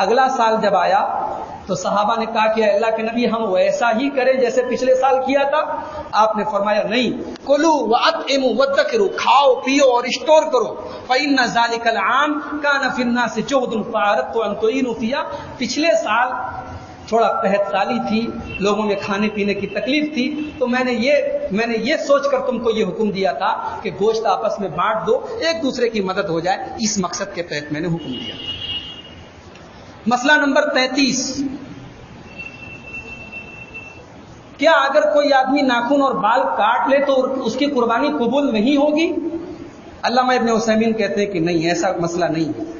اگلا سال جب آیا تو صحابہ نے کہا کہ اللہ کے نبی ہم ویسا ہی کریں جیسے پچھلے سال کیا تھا؟ آپ نے فرمایا نہیں، کلو وَأَطْعِمُوا وَادَّخِرُوا، کھاؤ پیو اور اسٹور کرو، فَإِنَّ ذَلِكَ الْعَامَ كَانَ فِي النَّاسِ جُهْدٌ فَأَرَدتُّ أَن تُعِينُوا فِيهَا، پچھلے سال تھوڑا قحط سالی تھی، لوگوں میں کھانے پینے کی تکلیف تھی، تو میں نے یہ سوچ کر تم کو یہ حکم دیا تھا کہ گوشت آپس میں بانٹ دو، ایک دوسرے کی مدد ہو جائے، اس مقصد کے تحت میں نے حکم دیا۔ مسئلہ نمبر 33، کیا اگر کوئی آدمی ناخن اور بال کاٹ لے تو اس کی قربانی قبول نہیں ہوگی؟ علامہ ابن عثیمین کہتے ہیں کہ نہیں، ایسا مسئلہ نہیں ہے۔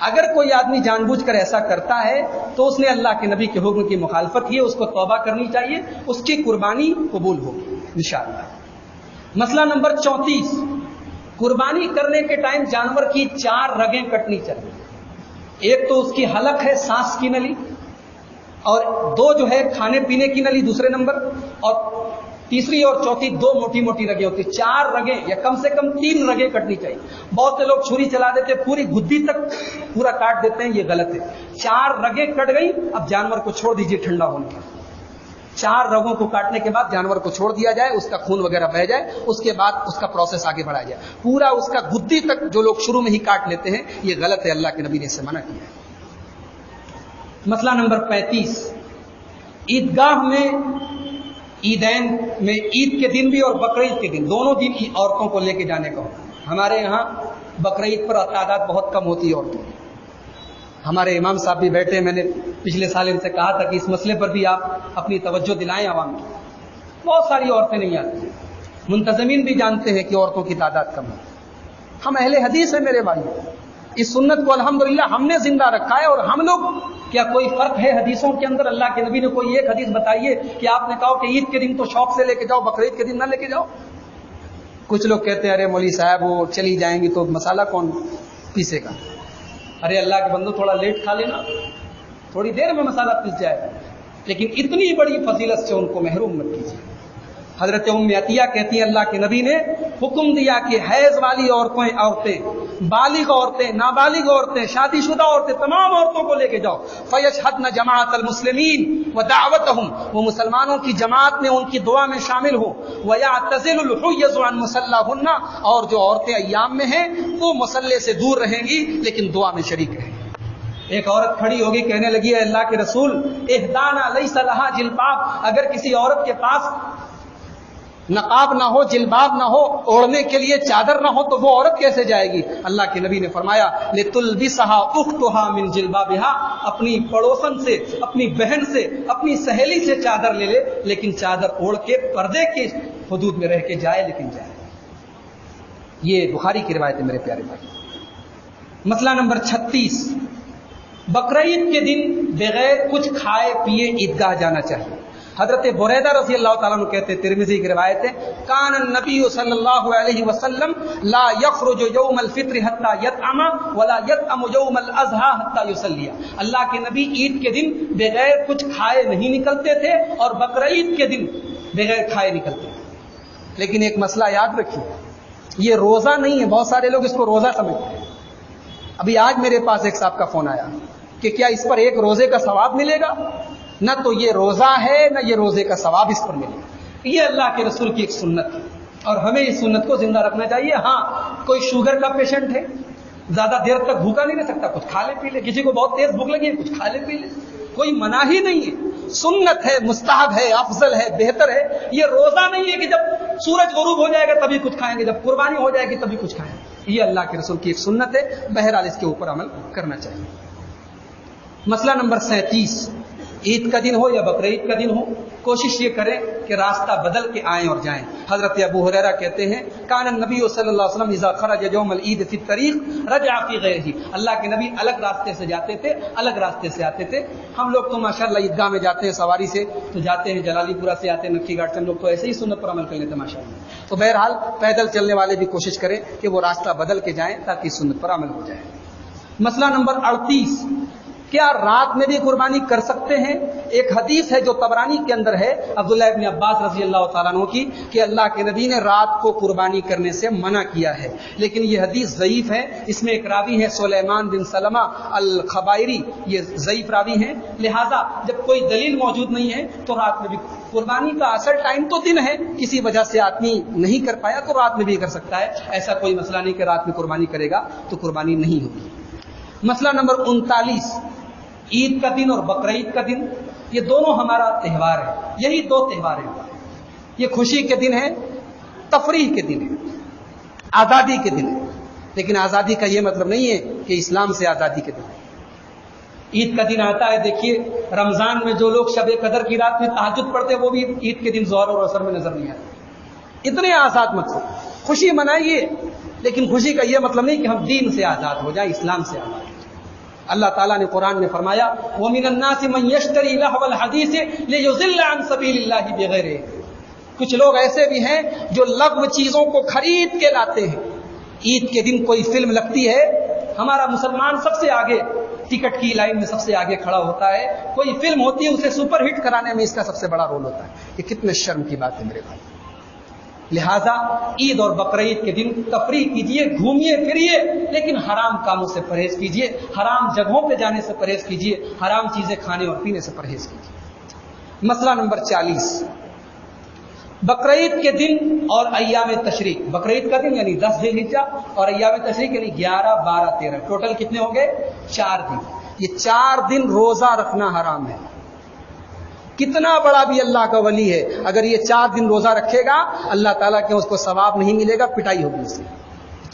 اگر کوئی آدمی جان بوجھ کر ایسا کرتا ہے تو اس نے اللہ کے نبی کے حکم کی مخالفت کی ہے، اس کو توبہ کرنی چاہیے، اس کی قربانی قبول ہوگی انشاءاللہ۔ مسئلہ نمبر 34، قربانی کرنے کے ٹائم جانور کی 4 رگیں کٹنی چاہیے۔ ایک تو اس کی حلق ہے، سانس کی نلی، اور 2 جو ہے کھانے پینے کی نلی دوسرے نمبر، اور تیسری اور چوتھی 2 موٹی موٹی رگیں ہوتی ہیں۔ 4 رگیں یا کم سے کم 3 رگیں کٹنی چاہیے۔ بہت سے لوگ چھری چلا دیتے ہیں، پوری گدی تک پورا کاٹ دیتے ہیں، یہ غلط ہے۔ 4 رگیں کٹ گئی، اب جانور کو چھوڑ دیجئے ٹھنڈا ہونے کے۔ 4 رگوں کو کاٹنے کے بعد جانور کو چھوڑ دیا جائے، اس کا خون وغیرہ بہہ جائے، اس کے بعد اس کا پروسیس آگے بڑھایا جائے۔ پورا اس کا گدی تک جو لوگ شروع میں ہی کاٹ لیتے ہیں یہ غلط ہے، اللہ کے نبی نے اسے منع کیا ہے۔ مسئلہ نمبر 35، عیدگاہ میں عیدین میں عید کے دن بھی اور بقرعید کے دن دونوں دن عورتوں کو لے کے جانے کا ہوتا ہے۔ ہمارے یہاں بقرعید پر تعداد بہت کم ہوتی ہے عورتوں کی، ہمارے امام صاحب بھی بیٹھے، میں نے پچھلے سال ان سے کہا تھا کہ اس مسئلے پر بھی آپ اپنی توجہ دلائیں عوام کی. بہت ساری عورتیں نہیں آتی، منتظمین بھی جانتے ہیں کہ عورتوں کی تعداد کم ہے. ہم اہل حدیث ہیں میرے بھائی، اس سنت کو الحمدللہ ہم نے زندہ رکھا ہے. اور ہم لوگ کیا کوئی فرق ہے حدیثوں کے اندر؟ اللہ کے نبی نے کوئی ایک حدیث بتائیے کہ آپ نے کہا کہ عید کے دن تو شوق سے لے کے جاؤ، بقرعید کے دن نہ لے کے جاؤ. کچھ لوگ کہتے ہیں ارے مولوی صاحب وہ چلی جائیں گی تو مسالہ کون پیسے گا؟ ارے اللہ کے بندو تھوڑا لیٹ کھا لینا، تھوڑی دیر میں مسالہ پس جائے. لیکن اتنی بڑی فضیلت سے ان کو محروم مت کیجیے. حضرت ام عطیہ کہتی ہیں اللہ کے نبی نے حکم دیا کہ حیض والی عورتیں، بالغ عورتیں، نابالغ عورتیں، شادی شدہ عورتیں، تمام عورتوں کو لے کے جاؤ. فیشہدن جماعت المسلمین ودعوتہم، وہ مسلمانوں کی جماعت میں ان کی دعا میں شامل ہو. ویعتزل الحیض عن مصلاہن، اور جو عورتیں ایام میں ہیں وہ مصلے سے دور رہیں گی لیکن دعا میں شریک رہیں گی. ایک عورت کھڑی ہوگی، کہنے لگی ہے اللہ کے رسول اہدانا لیس لہا جلباب، اگر کسی عورت کے پاس نقاب نہ ہو، جلباب نہ ہو، اوڑھنے کے لیے چادر نہ ہو تو وہ عورت کیسے جائے گی؟ اللہ کے نبی نے فرمایا لِتُلْبِسَهَا أُخْتُهَا مِنْ جِلْبَابِهَا، اپنی پڑوسن سے، اپنی بہن سے، اپنی سہیلی سے چادر لے لے، لیکن چادر اوڑھ کے پردے کے حدود میں رہ کے جائے، لیکن جائے. یہ بخاری کی روایت ہے میرے پیارے بھائی. مسئلہ نمبر 36، بقرعید کے دن بغیر کچھ کھائے پیے عیدگاہ جانا چاہیے. حضرت بریدہ رضی اللہ تعالیٰ عنہ کہتے ہیں، ترمذی کی روایت ہے، کان النبی صلی اللہ علیہ وسلم لا یخرج یوم الفطر حتی یطعم ولا یطعم یوم الاضحی حتی یصلی. اللہ کے نبی عید کے دن بغیر کچھ کھائے نہیں نکلتے تھے اور بقرعید کے دن بغیر کھائے نکلتے تھے. لیکن ایک مسئلہ یاد رکھیے، یہ روزہ نہیں ہے. بہت سارے لوگ اس کو روزہ سمجھتے ہیں. ابھی آج میرے پاس ایک صاحب کا فون آیا کہ کیا اس پر ایک روزے کا ثواب ملے گا؟ نہ تو یہ روزہ ہے نہ یہ روزے کا ثواب اس پر ملے گا. یہ اللہ کے رسول کی ایک سنت ہے اور ہمیں اس سنت کو زندہ رکھنا چاہیے. ہاں کوئی شوگر کا پیشنٹ ہے، زیادہ دیر تک بھوکا نہیں رہ سکتا، کچھ کھا لے پی لے. کسی کو بہت تیز بھوک لگی ہے، کچھ کھا لے پی لے، کوئی منع ہی نہیں ہے. سنت ہے، مستحب ہے، افضل ہے، بہتر ہے. یہ روزہ نہیں ہے کہ جب سورج غروب ہو جائے گا تبھی کچھ کھائیں گے، جب قربانی ہو جائے گی تبھی کچھ کھائیں گے. یہ اللہ کے رسول کی ایک سنت ہے، بہرحال اس کے اوپر عمل کرنا چاہیے. مسئلہ نمبر 37، عید کا دن ہو یا بقرعید کا دن ہو، کوشش یہ کریں کہ راستہ بدل کے آئیں اور جائیں. حضرت ابو ہریرہ کہتے ہیں کان النبی صلی اللہ علیہ وسلم اذا خرج یوم العید فی الطریق رجع فی غیرہ، اللہ کے نبی الگ راستے سے جاتے تھے، الگ راستے سے آتے تھے. ہم لوگ تو ماشاءاللہ عیدگاہ میں جاتے ہیں سواری سے تو جاتے ہیں، جلالی پورہ سے آتے ہیں، نکھی گھاٹ سے. ہم لوگ تو ایسے ہی سنت پر عمل کر لیتے ہیں ماشاءاللہ. تو بہرحال پیدل چلنے والے بھی کوشش کریں کہ وہ راستہ بدل کے جائیں تاکہ سنت پر عمل ہو جائے. مسئلہ نمبر 38، کیا رات میں بھی قربانی کر سکتے ہیں؟ ایک حدیث ہے جو طبرانی کے اندر ہے عبداللہ ابن عباس رضی اللہ تعالیٰ عنہ کی کہ اللہ کے نبی نے رات کو قربانی کرنے سے منع کیا ہے، لیکن یہ حدیث ضعیف ہے. اس میں ایک راوی ہے سلیمان بن سلمہ الخبائری، یہ ضعیف راوی ہیں. لہذا جب کوئی دلیل موجود نہیں ہے تو رات میں بھی قربانی کا اصل ٹائم تو دن ہے، کسی وجہ سے آدمی نہیں کر پایا تو رات میں بھی کر سکتا ہے. ایسا کوئی مسئلہ نہیں کہ رات میں قربانی کرے گا تو قربانی نہیں ہوگی. مسئلہ نمبر 39، عید کا دن اور بقرعید کا دن، یہ دونوں ہمارا تہوار ہے. یہی دو تہوار ہیں. یہ خوشی کے دن ہے، تفریح کے دن ہے، آزادی کے دن ہے. لیکن آزادی کا یہ مطلب نہیں ہے کہ اسلام سے آزادی کے دن ہے. عید کا دن آتا ہے، دیکھیے رمضان میں جو لوگ شب قدر کی رات میں تہجد پڑھتے وہ بھی عید کے دن ظہر اور عصر میں نظر نہیں آتے. اتنے آزاد مت ہو، خوشی منائیے، لیکن خوشی کا یہ مطلب نہیں کہ ہم دین سے آزاد ہو جائیں، اسلام سے آزاد. اللہ تعالیٰ نے قرآن میں فرمایا وَمِنَ النَّاسِ مَن يَشْتَرِي لَهْوَ الْحَدِيثِ لِيُضِلَّ عَن سَبِيلِ اللَّهِ بِغَيْرِ. کچھ لوگ ایسے بھی ہیں جو لغو چیزوں کو خرید کے لاتے ہیں. عید کے دن کوئی فلم لگتی ہے، ہمارا مسلمان سب سے آگے ٹکٹ کی لائن میں سب سے آگے کھڑا ہوتا ہے. کوئی فلم ہوتی ہے، اسے سپر ہٹ کرانے میں اس کا سب سے بڑا رول ہوتا ہے. یہ کتنے شرم کی بات ہے میرے بھائی. لہذا عید اور بقرعید کے دن تفریح کیجیے، گھومیے پھریے، لیکن حرام کاموں سے پرہیز کیجیے، حرام جگہوں پہ جانے سے پرہیز کیجیے، حرام چیزیں کھانے اور پینے سے پرہیز کیجیے. مسئلہ نمبر 40، بقرعید کے دن اور ایام تشریق. بقرعید کا دن یعنی 10 ذی الحجہ اور ایام تشریق یعنی 11، 12، 13، ٹوٹل کتنے ہو گئے؟ 4 دن. یہ 4 دن روزہ رکھنا حرام ہے. کتنا بڑا بھی اللہ کا ولی ہے، اگر یہ 4 دن روزہ رکھے گا اللہ تعالیٰ کے اس کو ثواب نہیں ملے گا، پٹائی ہوگی اس سے.